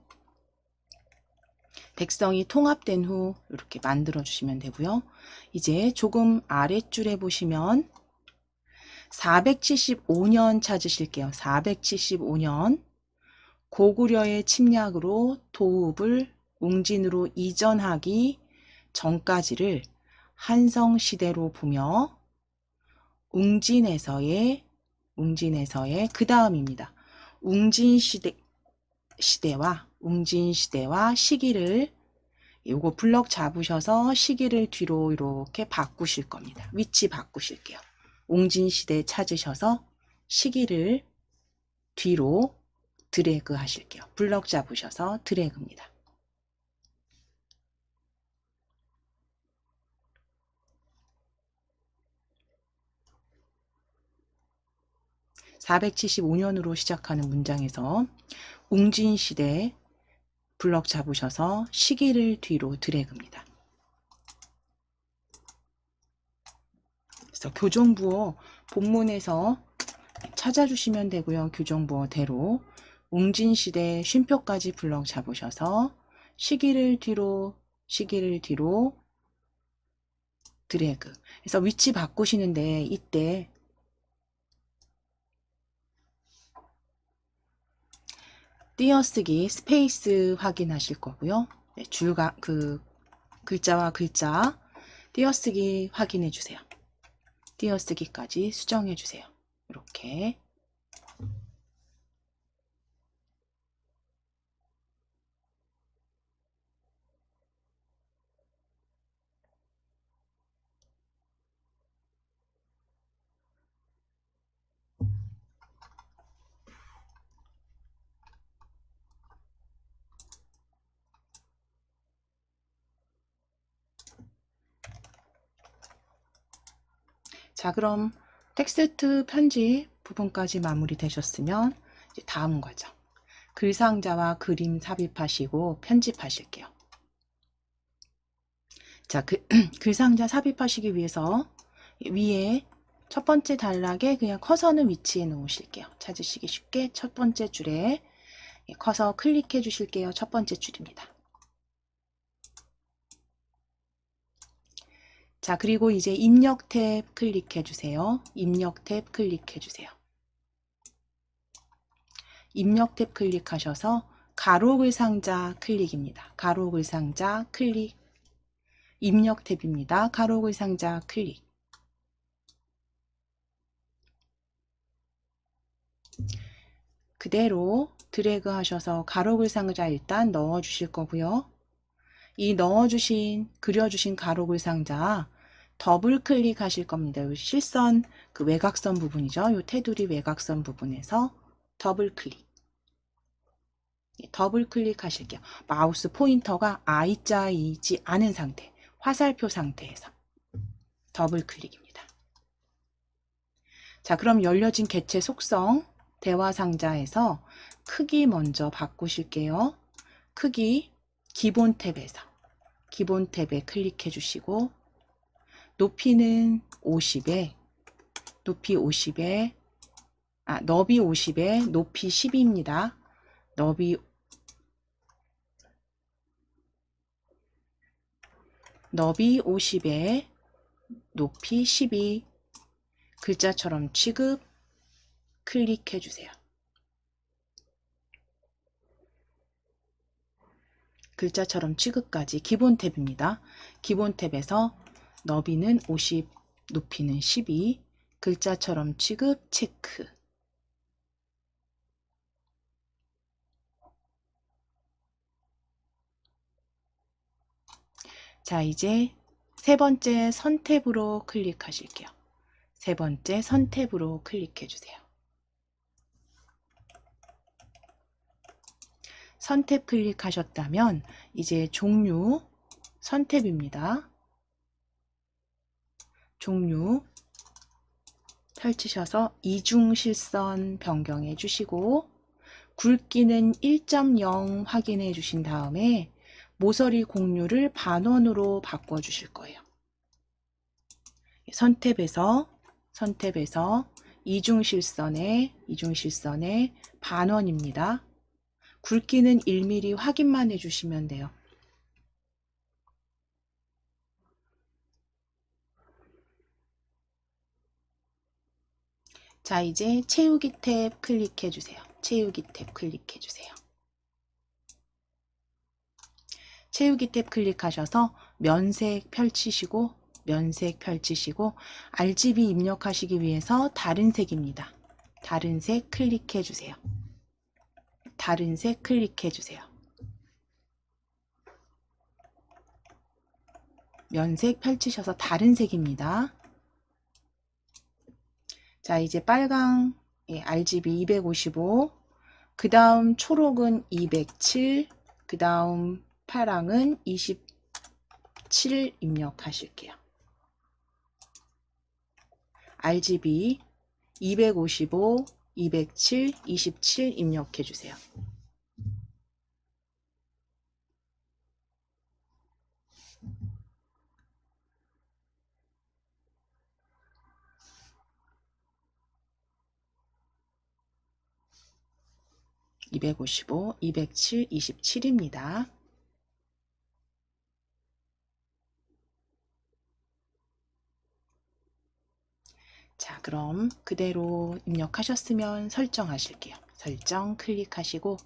백성이 통합된 후 이렇게 만들어 주시면 되고요. 이제 조금 아랫줄에 보시면 475년 찾으실게요. 475년 고구려의 침략으로 도읍을 웅진으로 이전하기 전까지를 한성시대로 보며 웅진에서의 그 다음입니다. 웅진시대와 시기를 요거 블럭 잡으셔서 시기를 뒤로 이렇게 바꾸실 겁니다. 위치 바꾸실게요. 웅진시대 찾으셔서 시기를 뒤로 드래그 하실게요. 블럭 잡으셔서 드래그입니다. (475년으로) 시작하는 문장에서 웅진시대 블럭 잡으셔서 시기를 뒤로 드래그입니다. 그래서 교정부어 본문에서 찾아주시면 되고요. 교정부어대로 웅진시대 쉼표까지 블럭 잡으셔서 시기를 뒤로 드래그. 그래서 위치 바꾸시는데 이때 띄어쓰기 스페이스 확인하실 거고요. 네, 글자와 글자 띄어쓰기 확인해 주세요. 띄어쓰기까지 수정해 주세요. 이렇게 자, 그럼 텍스트 편집 부분까지 마무리되셨으면 이제 다음 과정. 글상자와 그림 삽입하시고 편집하실게요. 자, 글상자 삽입하시기 위해서 위에 첫 번째 단락에 그냥 커서는 위치해 놓으실게요. 찾으시기 쉽게 첫 번째 줄에 커서 클릭해 주실게요. 첫 번째 줄입니다. 자, 그리고 이제 입력 탭 클릭해 주세요. 입력 탭 클릭해 주세요. 입력 탭 클릭하셔서 가로 글상자 클릭입니다. 가로 글상자 클릭. 입력 탭입니다. 가로 글상자 클릭. 그대로 드래그 하셔서 가로 글상자 일단 넣어 주실 거고요. 이 그려주신 가로 글상자 더블 클릭하실 겁니다. 요 실선, 그 외곽선 부분이죠. 요 테두리 외곽선 부분에서 더블 클릭. 더블 클릭하실게요. 마우스 포인터가 I자이지 않은 상태, 화살표 상태에서 더블 클릭입니다. 자, 그럼 열려진 개체 속성 대화 상자에서 크기 먼저 바꾸실게요. 크기 기본 탭에서 기본 탭에 클릭해 주시고 높이는 50에 높이 50에 너비 50에 높이 10입니다. 너비 50에 높이 12 글자처럼 취급 클릭해 주세요. 글자처럼 취급까지 기본 탭입니다. 기본 탭에서 너비는 50, 높이는 12, 글자처럼 취급 체크. 자, 이제 세 번째 선 탭으로 클릭하실게요. 세 번째 선 탭으로 클릭해 주세요. 선 탭 클릭하셨다면 이제 종류 선 탭입니다. 종류 펼치셔서 이중 실선 변경해 주시고 굵기는 1.0 확인해 주신 다음에 모서리 공류를 반원으로 바꿔 주실 거예요. 선 탭에서 이중 실선에 반원입니다. 굵기는 1mm 확인만 해주시면 돼요. 자, 이제 채우기 탭 클릭해 주세요. 채우기 탭 클릭해 주세요. 채우기 탭 클릭하셔서 면색 펼치시고 RGB 입력하시기 위해서 다른 색입니다. 다른 색 클릭해 주세요. 다른 색 클릭해 주세요. 면색 펼치셔서 다른 색입니다. 자, 이제 빨강 RGB 255, 그 다음 초록은 207, 그 다음 파랑은 27 입력하실게요. RGB 255, 207, 27 입력해 주세요. (255) 207 27입니다. 자, 그럼 그대로 입력하셨으면 설정하실게요. 설정 클릭하시고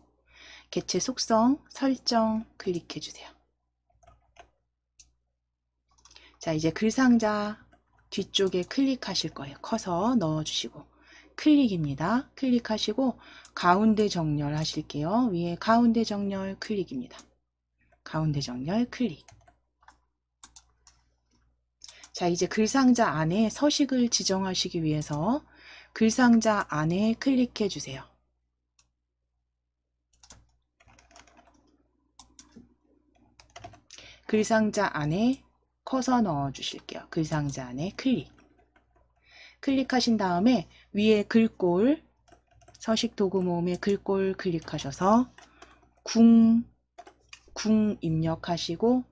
개체 속성 설정 클릭해 주세요. 자, 이제 글상자 뒤쪽에 클릭하실 거예요. 커서 넣어주시고 클릭입니다. 클릭하시고 가운데 정렬 하실게요. 위에 가운데 정렬 클릭입니다. 가운데 정렬 클릭. 자, 이제 글상자 안에 서식을 지정하시기 위해서 글상자 안에 클릭해 주세요. 글상자 안에 커서 넣어 주실게요. 글상자 안에 클릭. 클릭하신 다음에 위에 글꼴, 서식 도구 모음의 글꼴 클릭하셔서 궁 입력하시고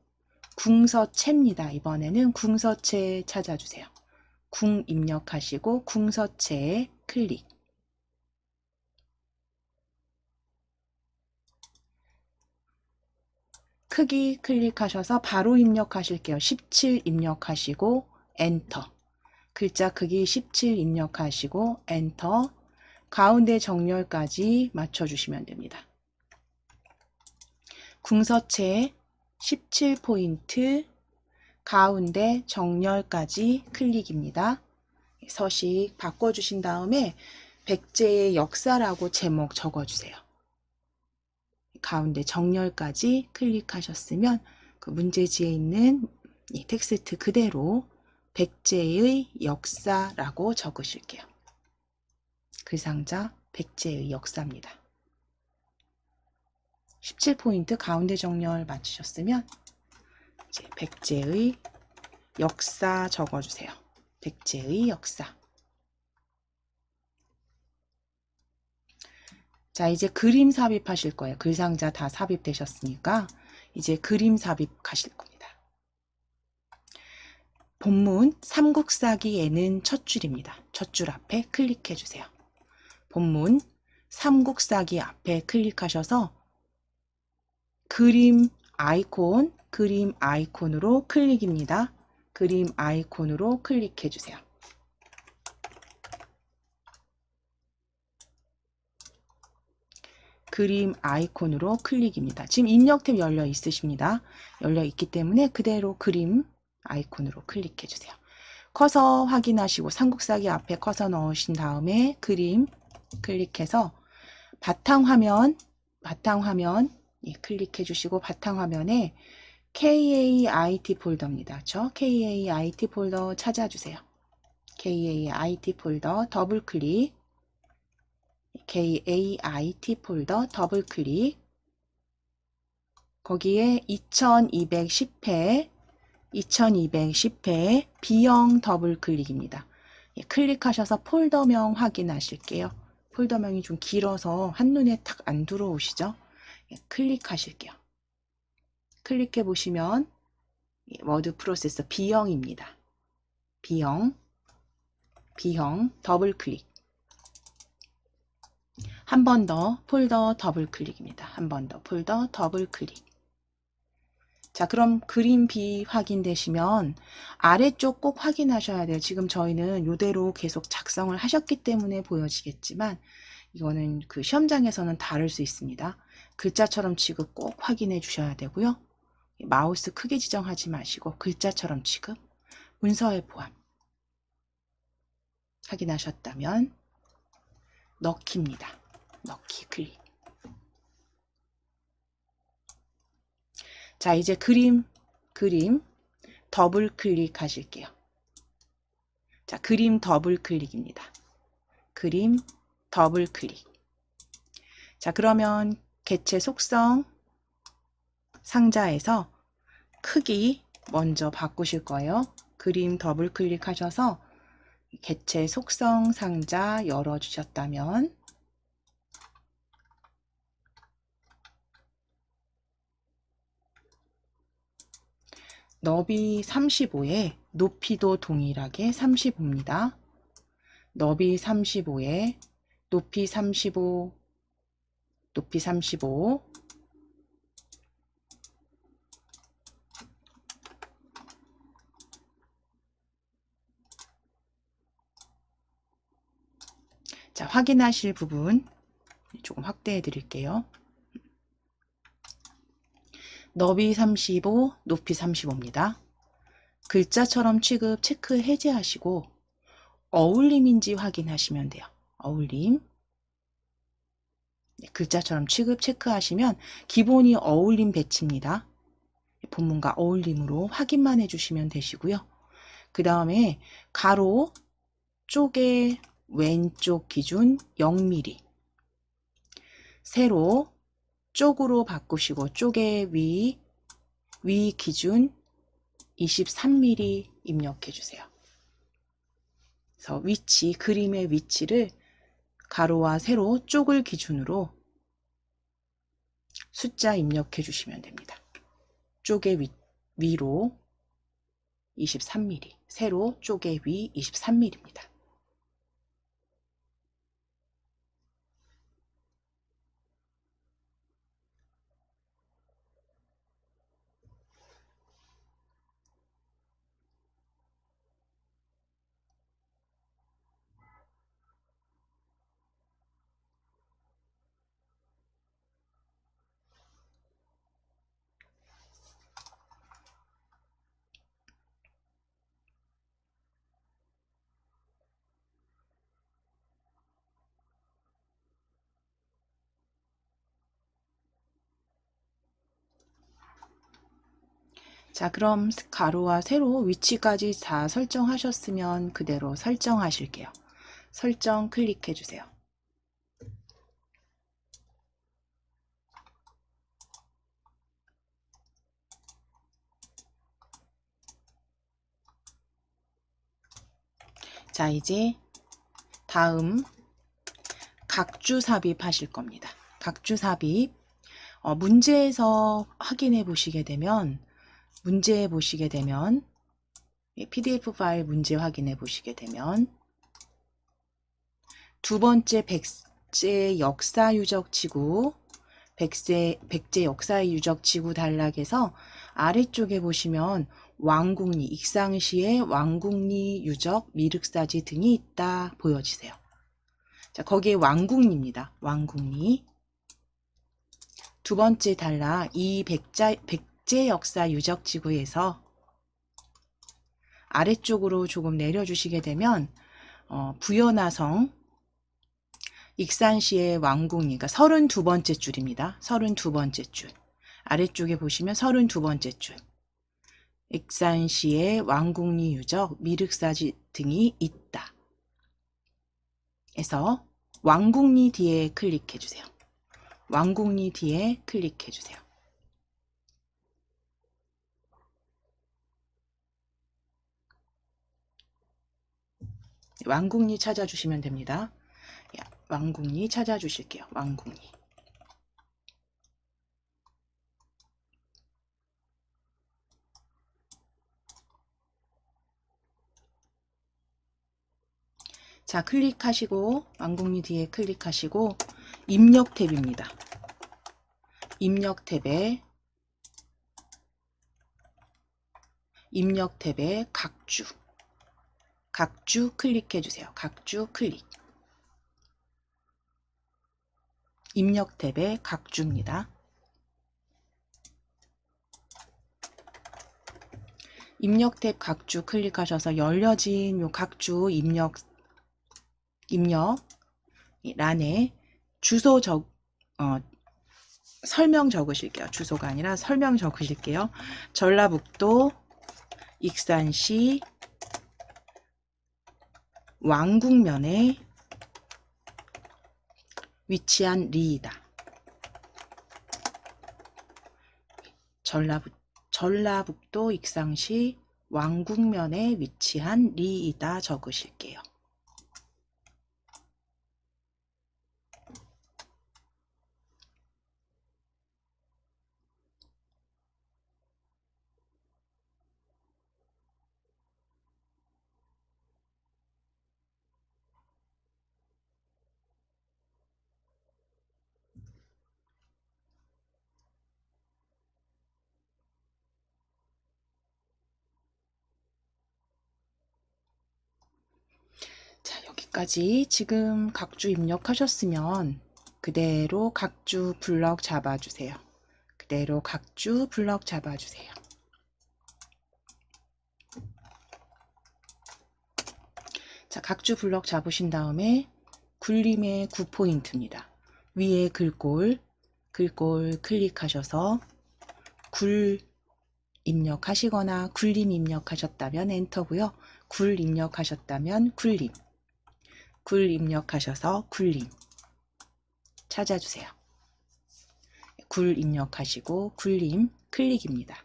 궁서체입니다. 이번에는 궁서체 찾아주세요. 궁 입력하시고 궁서체 클릭. 크기 클릭하셔서 바로 입력하실게요. 17 입력하시고 엔터. 글자 크기 17 입력하시고 엔터. 가운데 정렬까지 맞춰주시면 됩니다. 궁서체 17포인트 가운데 정렬까지 클릭입니다. 서식 바꿔주신 다음에 백제의 역사라고 제목 적어주세요. 가운데 정렬까지 클릭하셨으면 그 문제지에 있는 이 텍스트 그대로 백제의 역사라고 적으실게요. 글상자 백제의 역사입니다. 17포인트 가운데 정렬 맞추셨으면 이제 백제의 역사 적어주세요. 백제의 역사. 자, 이제 그림 삽입하실 거예요. 글상자 다 삽입되셨으니까 이제 그림 삽입하실 겁니다. 본문 삼국사기에는 첫 줄입니다. 첫 줄 앞에 클릭해 주세요. 본문 삼국사기 앞에 클릭하셔서 그림 아이콘으로 클릭입니다. 그림 아이콘으로 클릭해 주세요. 그림 아이콘으로 클릭입니다. 지금 입력 탭 열려 있으십니다. 열려 있기 때문에 그대로 그림 아이콘으로 클릭해 주세요. 커서 확인하시고 삼국사기 앞에 커서 넣으신 다음에 그림 클릭해서 바탕화면 예, 클릭해 주시고 바탕화면에 KAIT 폴더입니다. 저 KAIT 폴더 찾아주세요. KAIT 폴더 더블 클릭. KAIT 폴더 더블 클릭. 거기에 2210회 B형 더블 클릭입니다. 예, 클릭하셔서 폴더명 확인하실게요. 폴더명이 좀 길어서 한눈에 탁 안 들어오시죠? 예, 클릭하실게요. 클릭해 보시면 워드 프로세서 B형입니다. B형 더블 클릭. 한 번 더 폴더 더블 클릭입니다. 한 번 더 폴더 더블 클릭. 자, 그럼 그림 B 확인되시면 아래쪽 꼭 확인하셔야 돼요. 지금 저희는 이대로 계속 작성을 하셨기 때문에 보여지겠지만 이거는 그 시험장에서는 다를 수 있습니다. 글자처럼 취급 꼭 확인해 주셔야 되고요. 마우스 크게 지정하지 마시고 글자처럼 취급, 문서의 포함 확인하셨다면 넣기입니다. 넣기 클릭. 자, 이제 그림 더블 클릭 하실게요. 자, 그림 더블 클릭입니다. 그림 더블 클릭. 자, 그러면 개체 속성 상자에서 크기 먼저 바꾸실 거예요. 그림 더블 클릭하셔서 개체 속성 상자 열어주셨다면 너비 35에 높이도 동일하게 35입니다. 너비 35에 높이 35, 높이 35. 자, 확인하실 부분 조금 확대해 드릴게요. 너비 35, 높이 35입니다. 글자처럼 취급 체크 해제하시고 어울림인지 확인하시면 돼요. 어울림. 글자처럼 취급 체크하시면 기본이 어울림 배치입니다. 본문과 어울림으로 확인만 해주시면 되시고요. 그 다음에 가로 쪽의 왼쪽 기준 0mm, 세로 쪽으로 바꾸시고 쪽의 위 기준 23mm 입력해 주세요. 그래서 위치, 그림의 위치를 가로와 세로 쪽을 기준으로 숫자 입력해 주시면 됩니다. 쪽의 위로 23mm, 세로 쪽의 위 23mm입니다. 자, 그럼 가로와 세로 위치까지 다 설정하셨으면 그대로 설정하실게요. 설정 클릭해 주세요. 자, 이제 다음 각주 삽입하실 겁니다. 각주 삽입. 문제에서 확인해 보시게 되면 PDF 파일 문제 확인해 보시게 되면 두 번째 백제 역사 유적 지구, 백제 역사 유적 지구 단락에서 아래쪽에 보시면 왕궁리, 익상시의 왕궁리 유적 미륵사지 등이 있다 보여지세요. 자, 거기에 왕궁리입니다. 왕궁리. 두 번째 단락, 이 백제 역사 유적 지구에서 아래쪽으로 조금 내려주시게 되면 부연하성 익산시의 왕궁리가 32번째 줄입니다. 32번째 줄. 아래쪽에 보시면 32번째 줄. 익산시의 왕궁리 유적 미륵사지 등이 있다. 해서 왕궁리 뒤에 클릭해 주세요. 왕궁리 뒤에 클릭해 주세요. 왕궁리 찾아주시면 됩니다. 왕궁리 찾아주실게요. 왕궁리. 자, 클릭하시고 왕궁리 뒤에 클릭하시고 입력 탭입니다. 입력 탭에 각주 클릭해 주세요. 각주 클릭. 입력 탭에 각주입니다. 입력 탭 각주 클릭하셔서 열려진 요 각주 입력 란에 주소 설명 적으실게요. 주소가 아니라 설명 적으실게요. 전라북도 익산시 왕궁면에 위치한 리이다. 전라북도 익산시 왕궁면에 위치한 리이다 적으실게요. 자, 여기까지 지금 각주 입력하셨으면 그대로 각주 블럭 잡아주세요. 그대로 각주 블럭 잡아주세요. 자, 각주 블럭 잡으신 다음에 굴림의 9포인트입니다. 위에 글꼴 클릭하셔서 굴 입력하시거나 굴림 입력하셨다면 엔터고요. 굴 입력하셨다면 굴림, 굴 입력하셔서 굴림 찾아주세요. 굴 입력하시고 굴림 클릭입니다.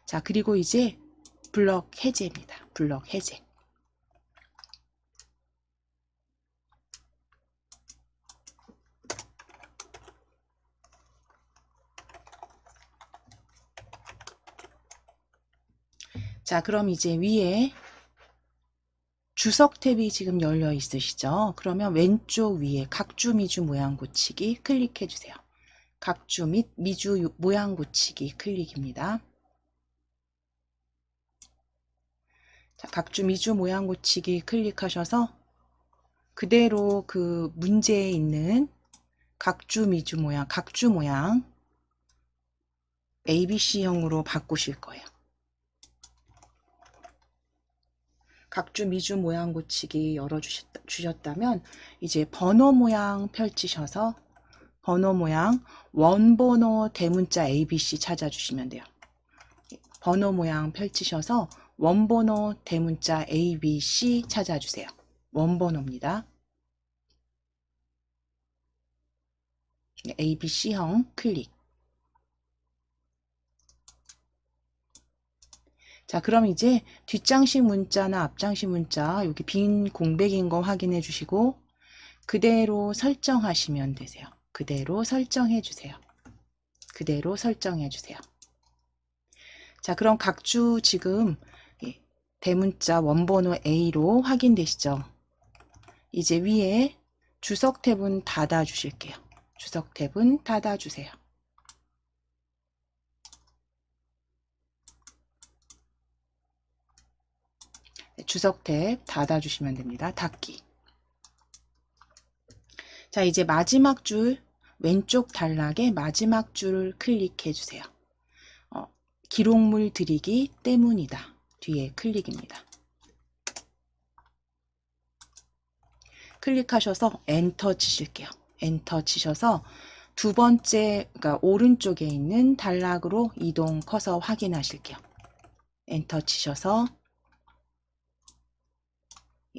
자, 그리고 이제 블럭 해제입니다. 블럭 해제. 자, 그럼 이제 위에 주석 탭이 지금 열려 있으시죠? 그러면 왼쪽 위에 각주 미주 모양 고치기 클릭해 주세요. 각주 및 미주 모양 고치기 클릭입니다. 자, 각주 미주 모양 고치기 클릭하셔서 그대로 그 문제에 있는 각주 미주 모양, 각주 모양 ABC형으로 바꾸실 거예요. 각주 미주 모양 고치기 열어주셨다면 이제 번호 모양 펼치셔서 번호 모양 원번호 대문자 ABC 찾아주시면 돼요. 번호 모양 펼치셔서 원번호 대문자 ABC 찾아주세요. 원번호입니다. ABC형 클릭. 자, 그럼 이제 뒷장식 문자나 앞장식 문자 여기 빈 공백인 거 확인해 주시고 그대로 설정하시면 되세요. 그대로 설정해 주세요. 그대로 설정해 주세요. 자, 그럼 각주 지금 대문자 원번호 A로 확인되시죠? 이제 위에 주석 탭은 닫아 주실게요. 주석 탭은 닫아 주세요. 주석 탭 닫아 주시면 됩니다. 닫기. 자, 이제 마지막 줄 왼쪽 단락에 마지막 줄을 클릭해 주세요. 기록물 드리기 때문이다. 뒤에 클릭입니다. 클릭하셔서 엔터 치실게요. 엔터 치셔서 두 번째, 그러니까 오른쪽에 있는 단락으로 이동 커서 확인하실게요. 엔터 치셔서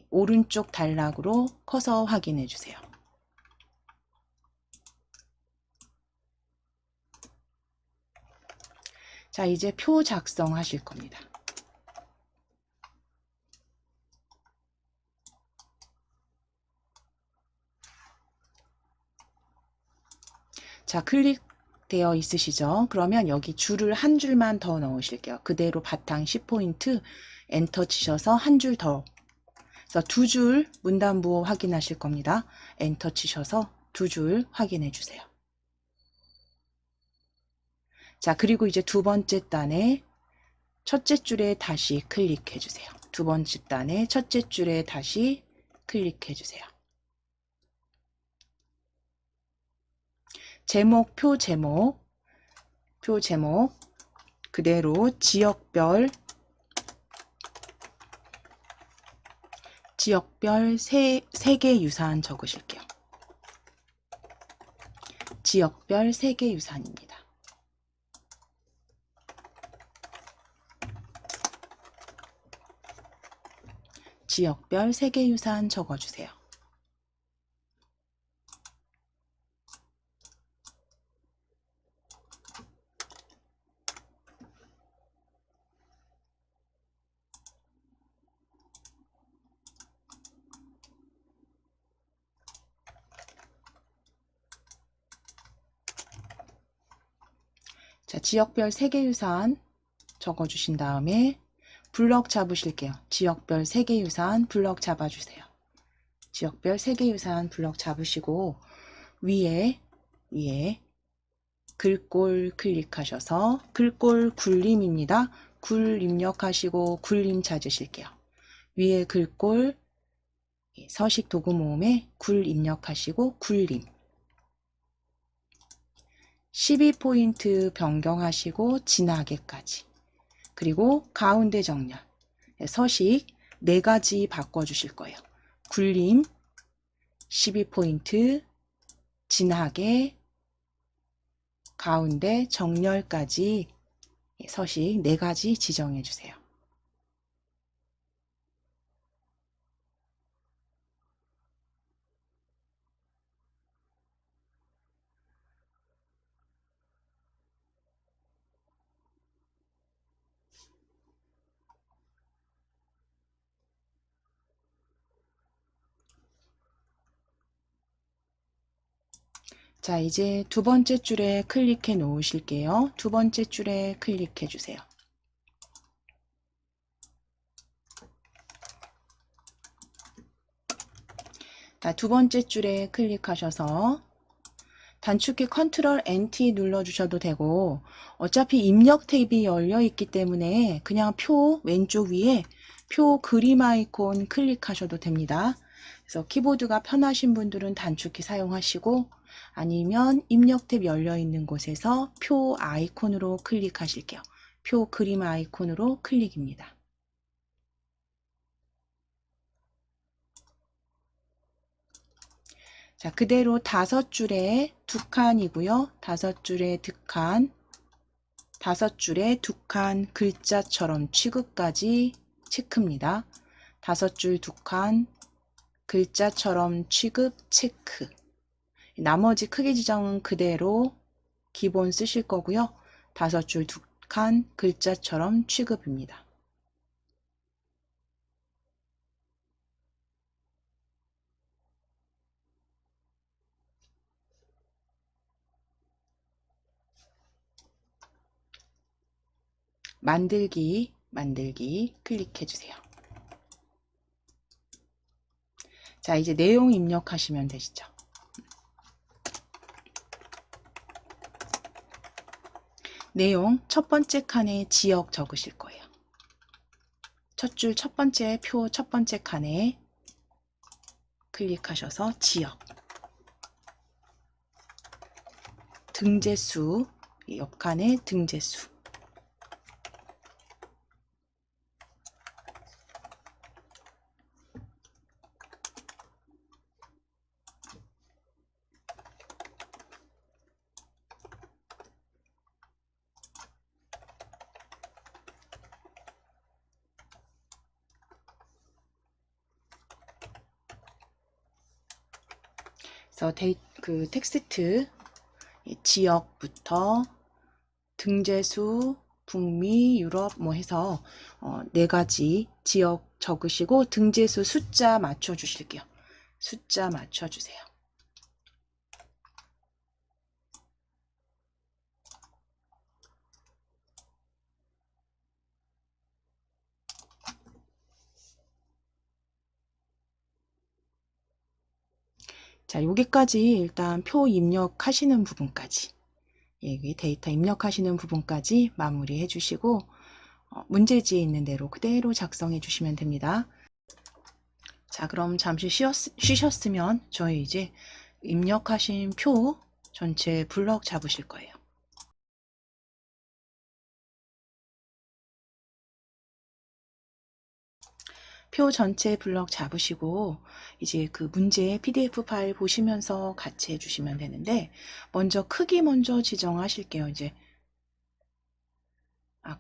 오른쪽 단락으로 커서 확인해 주세요. 자, 이제 표 작성하실 겁니다. 자, 클릭되어 있으시죠? 그러면 여기 줄을 한 줄만 더 넣으실게요. 그대로 바탕 10포인트 엔터 치셔서 한 줄 더. 그래서 두 줄 문단부 확인하실 겁니다. 엔터 치셔서 두 줄 확인해 주세요. 자, 그리고 이제 두 번째 단에 첫째 줄에 다시 클릭해 주세요. 두 번째 단에 첫째 줄에 다시 클릭해 주세요. 제목, 표 제목 그대로 지역별 세계유산 적으실게요. 지역별 세계유산입니다. 지역별 세계유산 적어주세요. 자, 지역별 세계유산 적어주신 다음에 블럭 잡으실게요. 지역별 세계유산 블럭 잡아주세요. 지역별 세계유산 블럭 잡으시고 위에 글꼴 클릭하셔서 글꼴 굴림입니다. 굴 입력하시고 굴림 찾으실게요. 위에 글꼴 서식 도구 모음에 굴 입력하시고 굴림 12포인트 변경하시고 진하게까지 그리고 가운데 정렬 서식 4가지 바꿔주실 거예요. 굴림 12포인트 진하게 가운데 정렬까지 서식 4가지 지정해 주세요. 자, 이제 두 번째 줄에 클릭해 놓으실게요. 두 번째 줄에 클릭해 주세요. 자, 두 번째 줄에 클릭하셔서 단축키 컨트롤 NT 눌러주셔도 되고, 어차피 입력 탭이 열려 있기 때문에 그냥 표 왼쪽 위에 표 그림 아이콘 클릭하셔도 됩니다. 그래서 키보드가 편하신 분들은 단축키 사용하시고, 아니면 입력 탭 열려 있는 곳에서 표 아이콘으로 클릭하실게요. 표 그림 아이콘으로 클릭입니다. 자, 그대로 다섯 줄에 두 칸이고요. 다섯 줄에 두 칸, 다섯 줄에 두 칸 글자처럼 취급까지 체크입니다. 다섯 줄 두 칸 글자처럼 취급 체크. 나머지 크기 지정은 그대로 기본 쓰실 거고요. 다섯 줄 두 칸 글자처럼 취급입니다. 만들기 클릭해 주세요. 자, 이제 내용 입력하시면 되시죠. 내용 첫 번째 칸에 지역 적으실 거예요. 첫 줄 첫 번째 표 첫 번째 칸에 클릭하셔서 지역, 등재수, 옆칸에 등재수, 그래서 그 텍스트 지역부터 등재수, 북미, 유럽 뭐 해서 네 가지 지역 적으시고 등재수 숫자 맞춰 주실게요. 숫자 맞춰 주세요. 자, 여기까지 일단 표 입력하시는 부분까지, 여기 데이터 입력하시는 부분까지 마무리해 주시고 문제지에 있는 대로 그대로 작성해 주시면 됩니다. 자, 그럼 잠시 쉬셨으면 저희 이제 입력하신 표 전체 블럭 잡으실 거예요. 표 전체 블럭 잡으시고 이제 그 문제 PDF 파일 보시면서 같이 해주시면 되는데, 먼저 크기 먼저 지정하실게요. 이제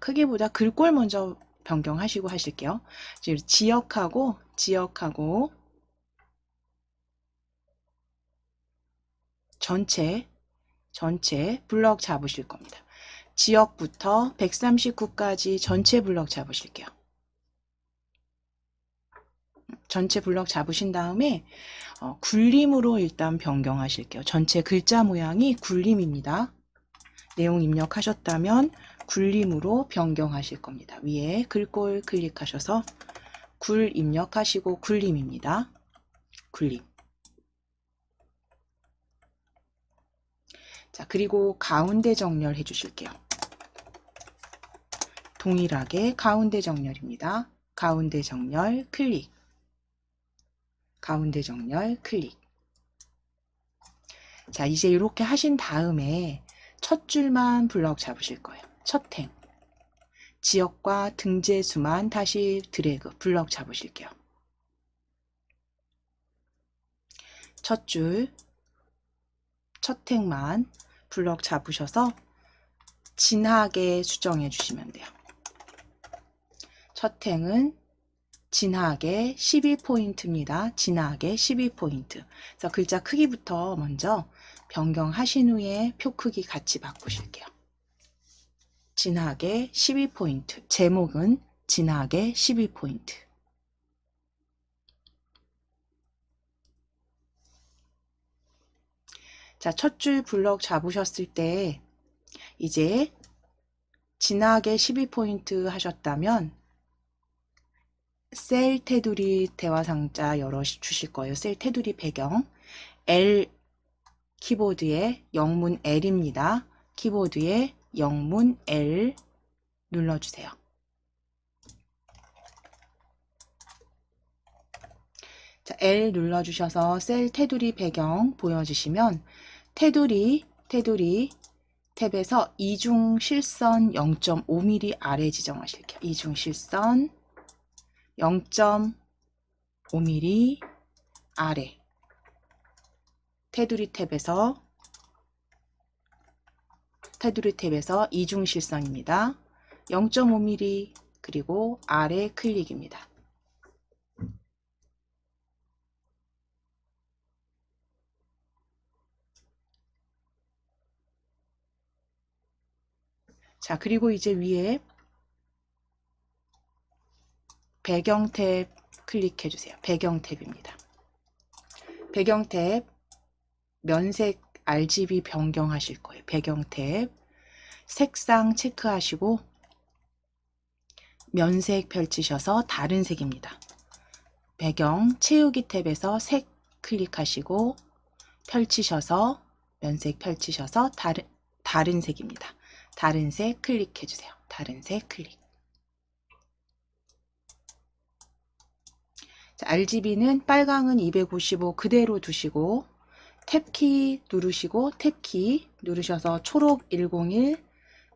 크기보다 글꼴 먼저 변경하시고 하실게요. 이제 지역하고 전체 블럭 잡으실 겁니다. 지역부터 139까지 전체 블럭 잡으실게요. 전체 블럭 잡으신 다음에 굴림으로 일단 변경하실게요. 전체 글자 모양이 굴림입니다. 내용 입력하셨다면 굴림으로 변경하실 겁니다. 위에 글꼴 클릭하셔서 굴 입력하시고 굴림입니다. 굴림. 자, 그리고 가운데 정렬 해주실게요. 동일하게 가운데 정렬입니다. 가운데 정렬 클릭. 가운데 정렬 클릭. 자, 이제 이렇게 하신 다음에 첫 줄만 블럭 잡으실 거예요. 첫 행. 지역과 등재수만 다시 드래그 블럭 잡으실게요. 첫 줄, 첫 행만 블럭 잡으셔서 진하게 수정해 주시면 돼요. 첫 행은 진하게 12포인트입니다. 진하게 12포인트. 그래서 글자 크기부터 먼저 변경하신 후에 표 크기 같이 바꾸실게요. 진하게 12포인트. 제목은 진하게 12포인트. 자, 첫 줄 블럭 잡으셨을 때 이제 진하게 12포인트 하셨다면 셀 테두리 대화상자 열어 주실 거예요. 셀 테두리 배경 L 키보드에 영문 L입니다. 키보드에 영문 L 눌러주세요. 자, L 눌러주셔서 셀 테두리 배경 보여주시면 테두리 탭에서 이중 실선 0.5mm 아래 지정하실게요. 이중 실선 0.5mm 아래 테두리 탭에서 이중 실선입니다. 0.5mm 그리고 아래 클릭입니다. 자, 그리고 이제 위에 배경 탭 클릭해 주세요. 배경 탭입니다. 배경 탭 면색 RGB 변경하실 거예요. 배경 탭 색상 체크하시고 면색 펼치셔서 다른 색입니다. 배경 채우기 탭에서 색 클릭하시고 펼치셔서 면색 펼치셔서 다른 색입니다. 다른 색 클릭해 주세요. 다른 색 클릭. 자, RGB는 빨강은 255 그대로 두시고 탭키 누르시고 탭키 누르셔서 초록 101,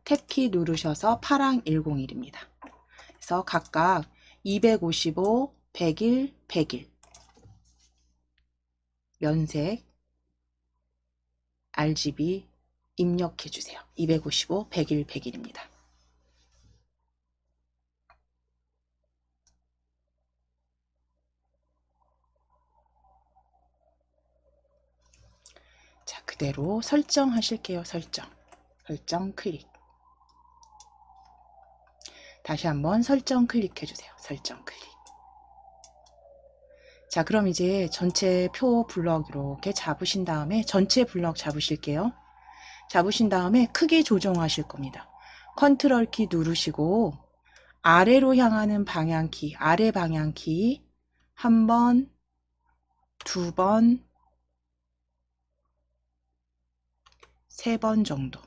탭키 누르셔서 파랑 101입니다. 그래서 각각 255, 101, 101 면색 RGB 입력해 주세요. 255, 101, 101입니다. 자, 그대로 설정하실게요. 설정 클릭. 다시 한번 설정 클릭해 주세요. 설정 클릭. 자, 그럼 이제 전체 표 블럭 이렇게 잡으신 다음에 전체 블럭 잡으실게요. 잡으신 다음에 크기 조정하실 겁니다. 컨트롤 키 누르시고 아래로 향하는 방향키, 아래 방향키 한 번, 두 번, 세 번 정도.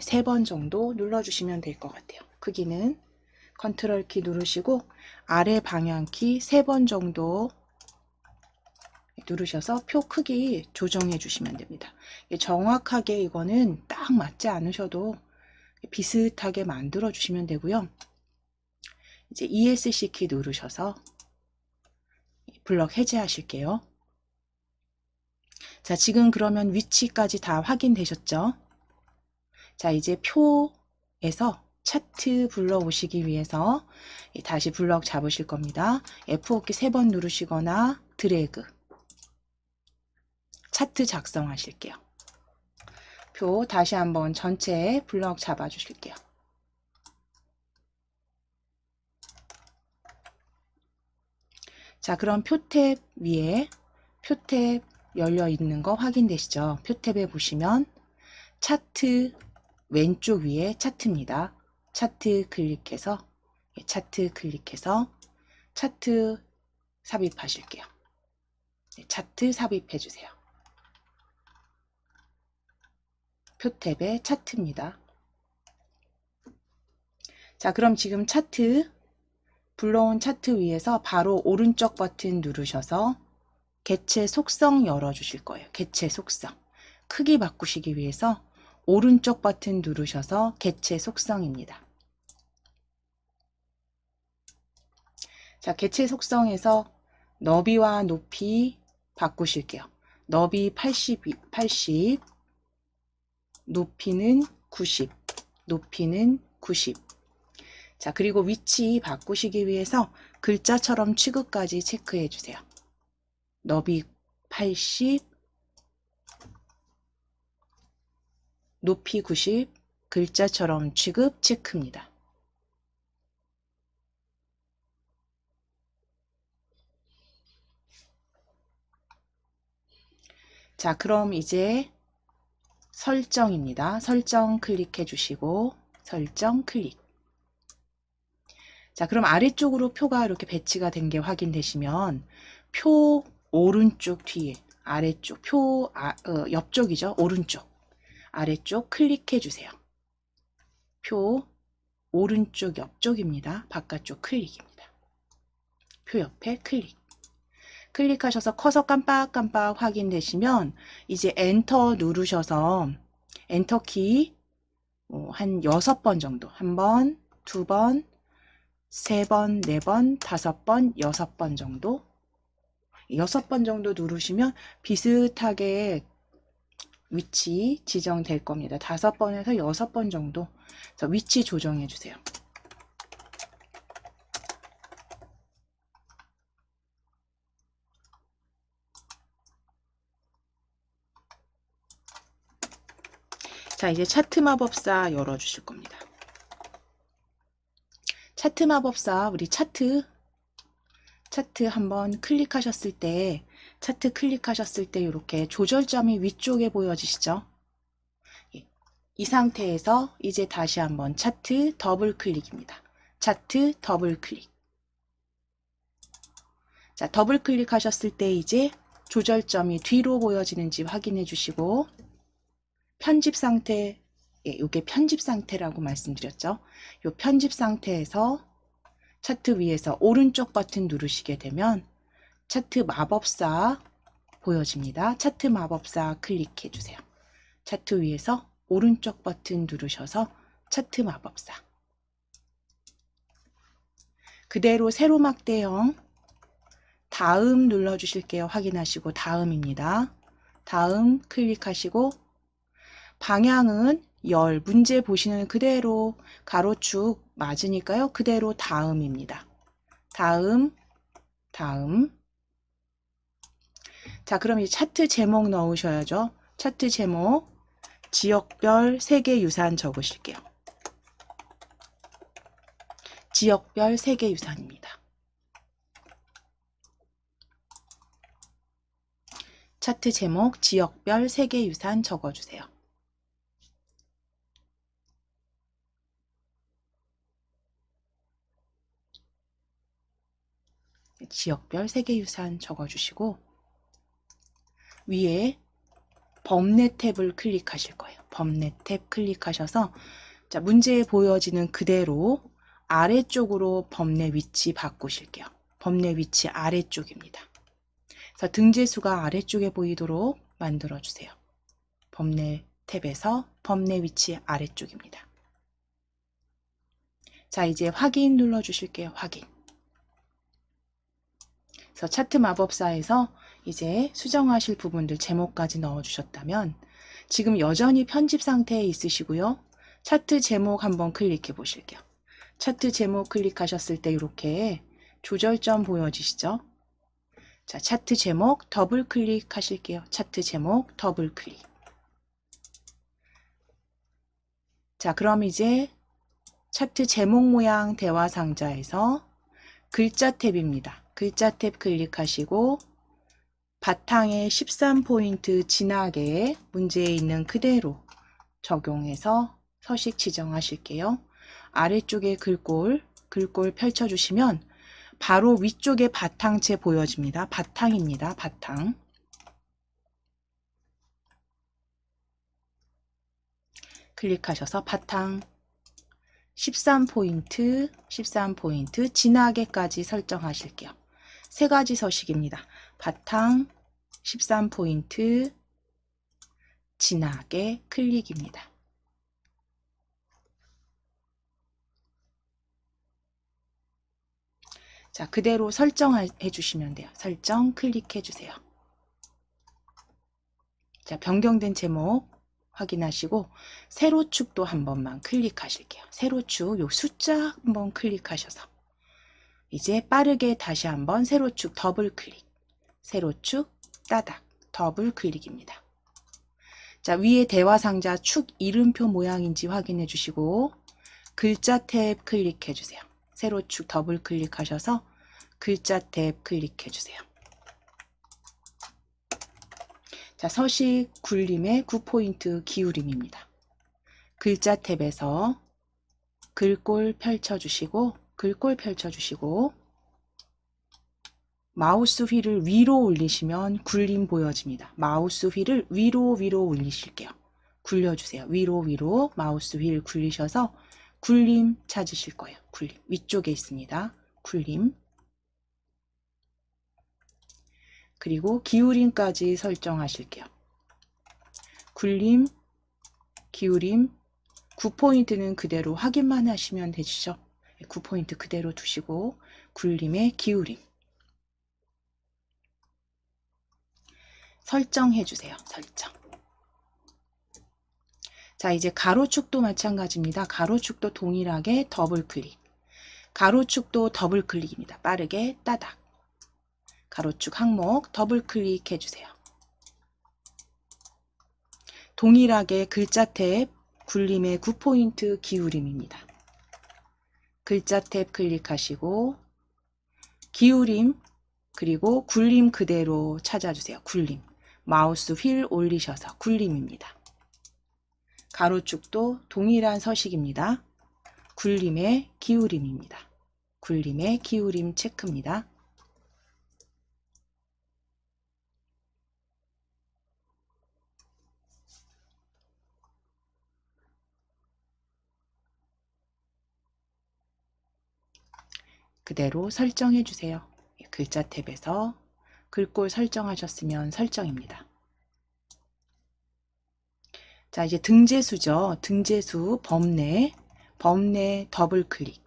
세 번 정도 눌러주시면 될 것 같아요. 크기는 컨트롤 키 누르시고 아래 방향키 3번 정도 누르셔서 표 크기 조정해 주시면 됩니다. 정확하게 이거는 딱 맞지 않으셔도 비슷하게 만들어 주시면 되고요. 이제 ESC 키 누르셔서 블럭 해제하실게요. 자, 지금 그러면 위치까지 다 확인되셨죠? 자, 이제 표에서 차트 불러오시기 위해서 다시 블럭 잡으실 겁니다. F5키 3번 누르시거나 드래그 차트 작성하실게요. 표 다시 한번 전체 블럭 잡아 주실게요. 자, 그럼 표 탭 위에 표 탭 열려 있는 거 확인되시죠? 표 탭에 보시면 차트 왼쪽 위에 차트입니다. 차트 클릭해서 차트 삽입하실게요. 차트 삽입해 주세요. 표 탭의 차트입니다. 자, 그럼 지금 차트 불러온 차트 위에서 바로 오른쪽 버튼 누르셔서 개체 속성 열어 주실 거예요. 개체 속성. 크기 바꾸시기 위해서 오른쪽 버튼 누르셔서 개체 속성입니다. 자, 개체 속성에서 너비와 높이 바꾸실게요. 너비 80, 높이는 90, 높이는 90. 자, 그리고 위치 바꾸시기 위해서 글자처럼 취급까지 체크해 주세요. 너비 80, 높이 90, 글자처럼 취급 체크입니다. 자, 그럼 이제 설정입니다. 설정 클릭해 주시고 설정 클릭. 자, 그럼 아래쪽으로 표가 이렇게 배치가 된 게 확인되시면 표 오른쪽 뒤에 아래쪽 표 옆쪽이죠. 오른쪽 아래쪽 클릭해 주세요. 표 오른쪽 옆쪽입니다. 바깥쪽 클릭입니다. 표 옆에 클릭. 클릭하셔서 커서 깜빡깜빡 확인되시면 이제 엔터 누르셔서 엔터 키 한 6번 정도, 1번, 2번, 3번, 4번, 5번, 6번 정도 6번 정도 누르시면 비슷하게 위치 지정될 겁니다. 5번에서 6번 정도 위치 조정해 주세요. 자, 이제 차트 마법사 열어주실 겁니다. 차트 마법사, 우리 차트 한번 클릭하셨을 때, 차트 클릭하셨을 때 이렇게 조절점이 위쪽에 보여지시죠? 이 상태에서 이제 다시 한번 차트 더블 클릭입니다. 차트 더블 클릭. 자, 더블 클릭하셨을 때 이제 조절점이 뒤로 보여지는지 확인해 주시고, 편집 상태, 이게 편집 상태라고 말씀드렸죠. 이 편집 상태에서 차트 위에서 오른쪽 버튼 누르시게 되면 차트 마법사 보여집니다. 차트 마법사 클릭해 주세요. 차트 위에서 오른쪽 버튼 누르셔서 차트 마법사. 그대로 세로 막대형 다음 눌러주실게요. 확인하시고 다음입니다. 다음 클릭하시고 방향은 열, 문제 보시는 그대로 가로축 맞으니까요. 그대로 다음입니다. 다음. 자, 그럼 이 차트 제목 넣으셔야죠. 차트 제목, 지역별 세계유산 적으실게요. 지역별 세계유산입니다. 차트 제목, 지역별 세계유산 적어주세요. 지역별 세계유산 적어주시고 위에 범례 탭을 클릭하실 거예요. 범례 탭 클릭하셔서 자, 문제에 보여지는 그대로 아래쪽으로 범례 위치 바꾸실게요. 범례 위치 아래쪽입니다. 그래서 등재수가 아래쪽에 보이도록 만들어주세요. 범례 탭에서 범례 위치 아래쪽입니다. 자, 이제 확인 눌러주실게요. 확인. 그래서 차트 마법사에서 이제 수정하실 부분들 제목까지 넣어주셨다면 지금 여전히 편집 상태에 있으시고요. 차트 제목 한번 클릭해 보실게요. 차트 제목 클릭하셨을 때 이렇게 조절점 보여지시죠? 자, 차트 제목 더블 클릭하실게요. 차트 제목 더블 클릭. 자, 그럼 이제 차트 제목 모양 대화 상자에서 글자 탭입니다. 글자 탭 클릭하시고 바탕에 13포인트 진하게 문제에 있는 그대로 적용해서 서식 지정하실게요. 아래쪽에 글꼴 펼쳐주시면 바로 위쪽에 바탕체 보여집니다. 바탕입니다. 바탕. 클릭하셔서 바탕 13포인트 진하게까지 설정하실게요. 세 가지 서식입니다. 바탕 13포인트 진하게 클릭입니다. 자, 그대로 설정해 주시면 돼요. 설정 클릭해 주세요. 자, 변경된 제목 확인하시고 세로축도 한 번만 클릭하실게요. 세로축 요 숫자 한번 클릭하셔서 이제 빠르게 다시 한번 세로축 더블 클릭. 세로축 따닥 더블 클릭입니다. 자, 위에 대화 상자 축 이름표 모양인지 확인해 주시고 글자 탭 클릭해 주세요. 세로축 더블 클릭하셔서 글자 탭 클릭해 주세요. 자, 서식 굴림의 9포인트 기울임입니다. 글자 탭에서 글꼴 펼쳐주시고 마우스 휠을 위로 올리시면 굴림 보여집니다. 마우스 휠을 위로 올리실게요. 굴려주세요. 위로 마우스 휠 굴리셔서 굴림 찾으실 거예요. 굴림 위쪽에 있습니다. 굴림. 그리고 기울임까지 설정하실게요. 굴림, 기울임, 9포인트는 그대로 확인만 하시면 되시죠. 9포인트 그대로 두시고 굴림의 기울임 설정해 주세요. 설정. 자, 이제 가로축도 마찬가지입니다. 가로축도 동일하게 더블 클릭. 가로축도 더블 클릭입니다. 빠르게 따닥. 가로축 항목 더블 클릭해 주세요. 동일하게 글자 탭 굴림의 9포인트 기울임입니다. 글자 탭 클릭하시고 기울임 그리고 굴림 그대로 찾아주세요. 굴림. 마우스 휠 올리셔서 굴림입니다. 가로축도 동일한 서식입니다. 굴림의 기울임입니다. 굴림의 기울임 체크입니다. 그대로 설정해 주세요. 글자 탭에서 글꼴 설정하셨으면 설정입니다. 자, 이제 등재수죠. 등재수 범례 더블 클릭.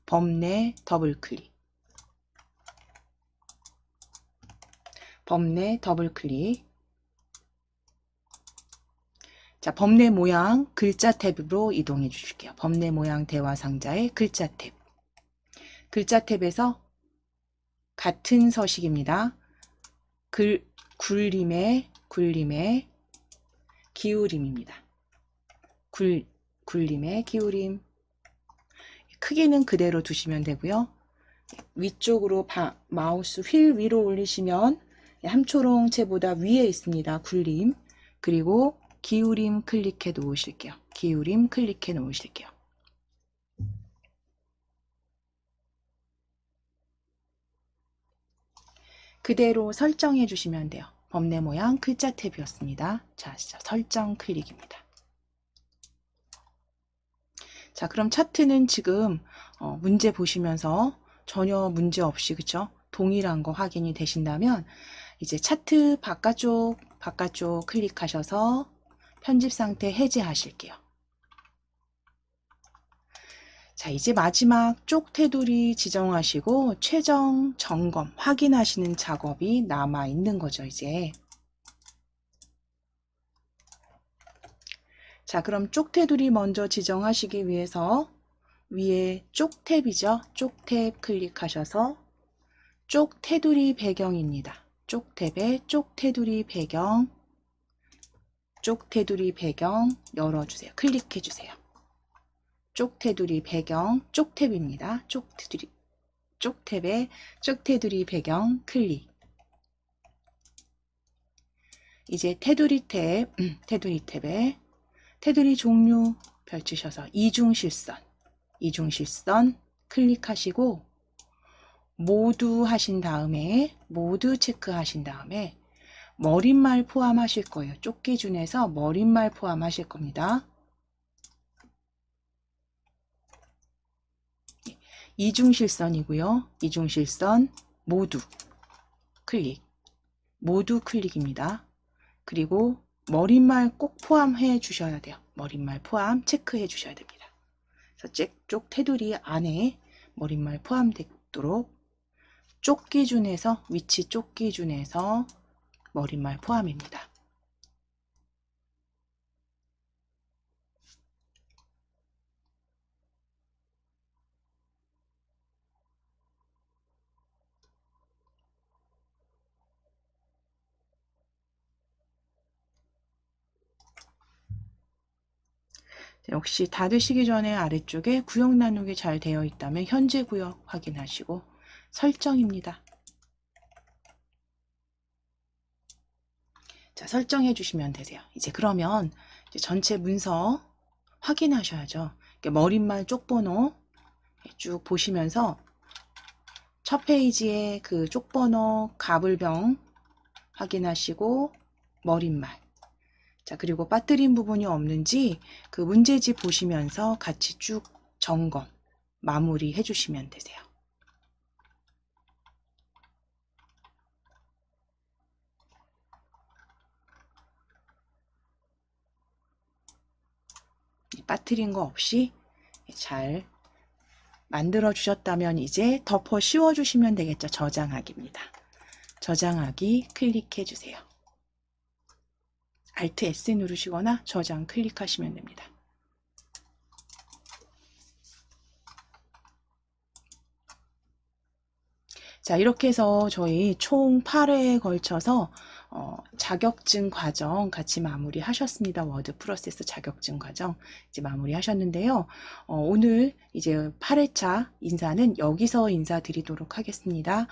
범례 더블 클릭. 범례 더블 클릭. 자, 범례 모양 글자 탭으로 이동해 주실게요. 범례 모양 대화 상자의 글자 탭. 글자 탭에서 같은 서식입니다. 굴림의 기울임입니다. 굴림의 기울임. 크기는 그대로 두시면 되고요. 위쪽으로 마우스 휠 위로 올리시면 함초롱체보다 위에 있습니다. 굴림. 그리고 기울임 클릭해 놓으실게요. 기울임 클릭해 놓으실게요. 그대로 설정해 주시면 돼요. 범례 모양 글자 탭이었습니다. 자, 설정 클릭입니다. 자, 그럼 차트는 지금 문제 보시면서 전혀 문제 없이 그쵸? 동일한 거 확인이 되신다면 이제 차트 바깥쪽 클릭하셔서 편집 상태 해제하실게요. 자, 이제 마지막 쪽 테두리 지정하시고 최종 점검 확인하시는 작업이 남아 있는 거죠, 이제. 자, 그럼 쪽 테두리 먼저 지정하시기 위해서 위에 쪽 탭이죠. 쪽 탭 클릭하셔서 쪽 테두리 배경입니다. 쪽 탭에 쪽 테두리 배경 열어주세요. 클릭해 주세요. 쪽 테두리 배경 쪽 탭입니다. 쪽 탭에 쪽 테두리 배경 클릭. 이제 테두리 탭에 테두리 종류 펼치셔서 이중실선 클릭하시고 모두 체크하신 다음에 머릿말 포함하실 거예요. 쪽 기준에서 머릿말 포함하실 겁니다. 이중실선이고요. 이중실선 모두 클릭입니다. 그리고 머릿말 꼭 포함해 주셔야 돼요. 머릿말 포함 체크해 주셔야 됩니다. 그래서 쪽 테두리 안에 머릿말 포함되도록 위치 쪽 기준에서 머릿말 포함입니다. 역시 닫으시기 전에 아래쪽에 구역 나누기 잘 되어 있다면 현재 구역 확인하시고 설정입니다. 자, 설정해 주시면 되세요. 이제 그러면 이제 전체 문서 확인하셔야죠. 머릿말 쪽번호 쭉 보시면서 첫 페이지에 그 쪽번호 가불병 확인하시고 머릿말. 자, 그리고 빠뜨린 부분이 없는지 그 문제집 보시면서 같이 쭉 점검, 마무리 해주시면 되세요. 빠뜨린 거 없이 잘 만들어 주셨다면 이제 덮어 씌워 주시면 되겠죠. 저장하기입니다. 저장하기 클릭해 주세요. Alt S 누르시거나 저장 클릭하시면 됩니다. 자, 이렇게 해서 저희 총 8회에 걸쳐서 자격증 과정 같이 마무리 하셨습니다. 워드 프로세스 자격증 과정 이제 마무리 하셨는데요. 오늘 이제 8회차 인사는 여기서 인사드리도록 하겠습니다.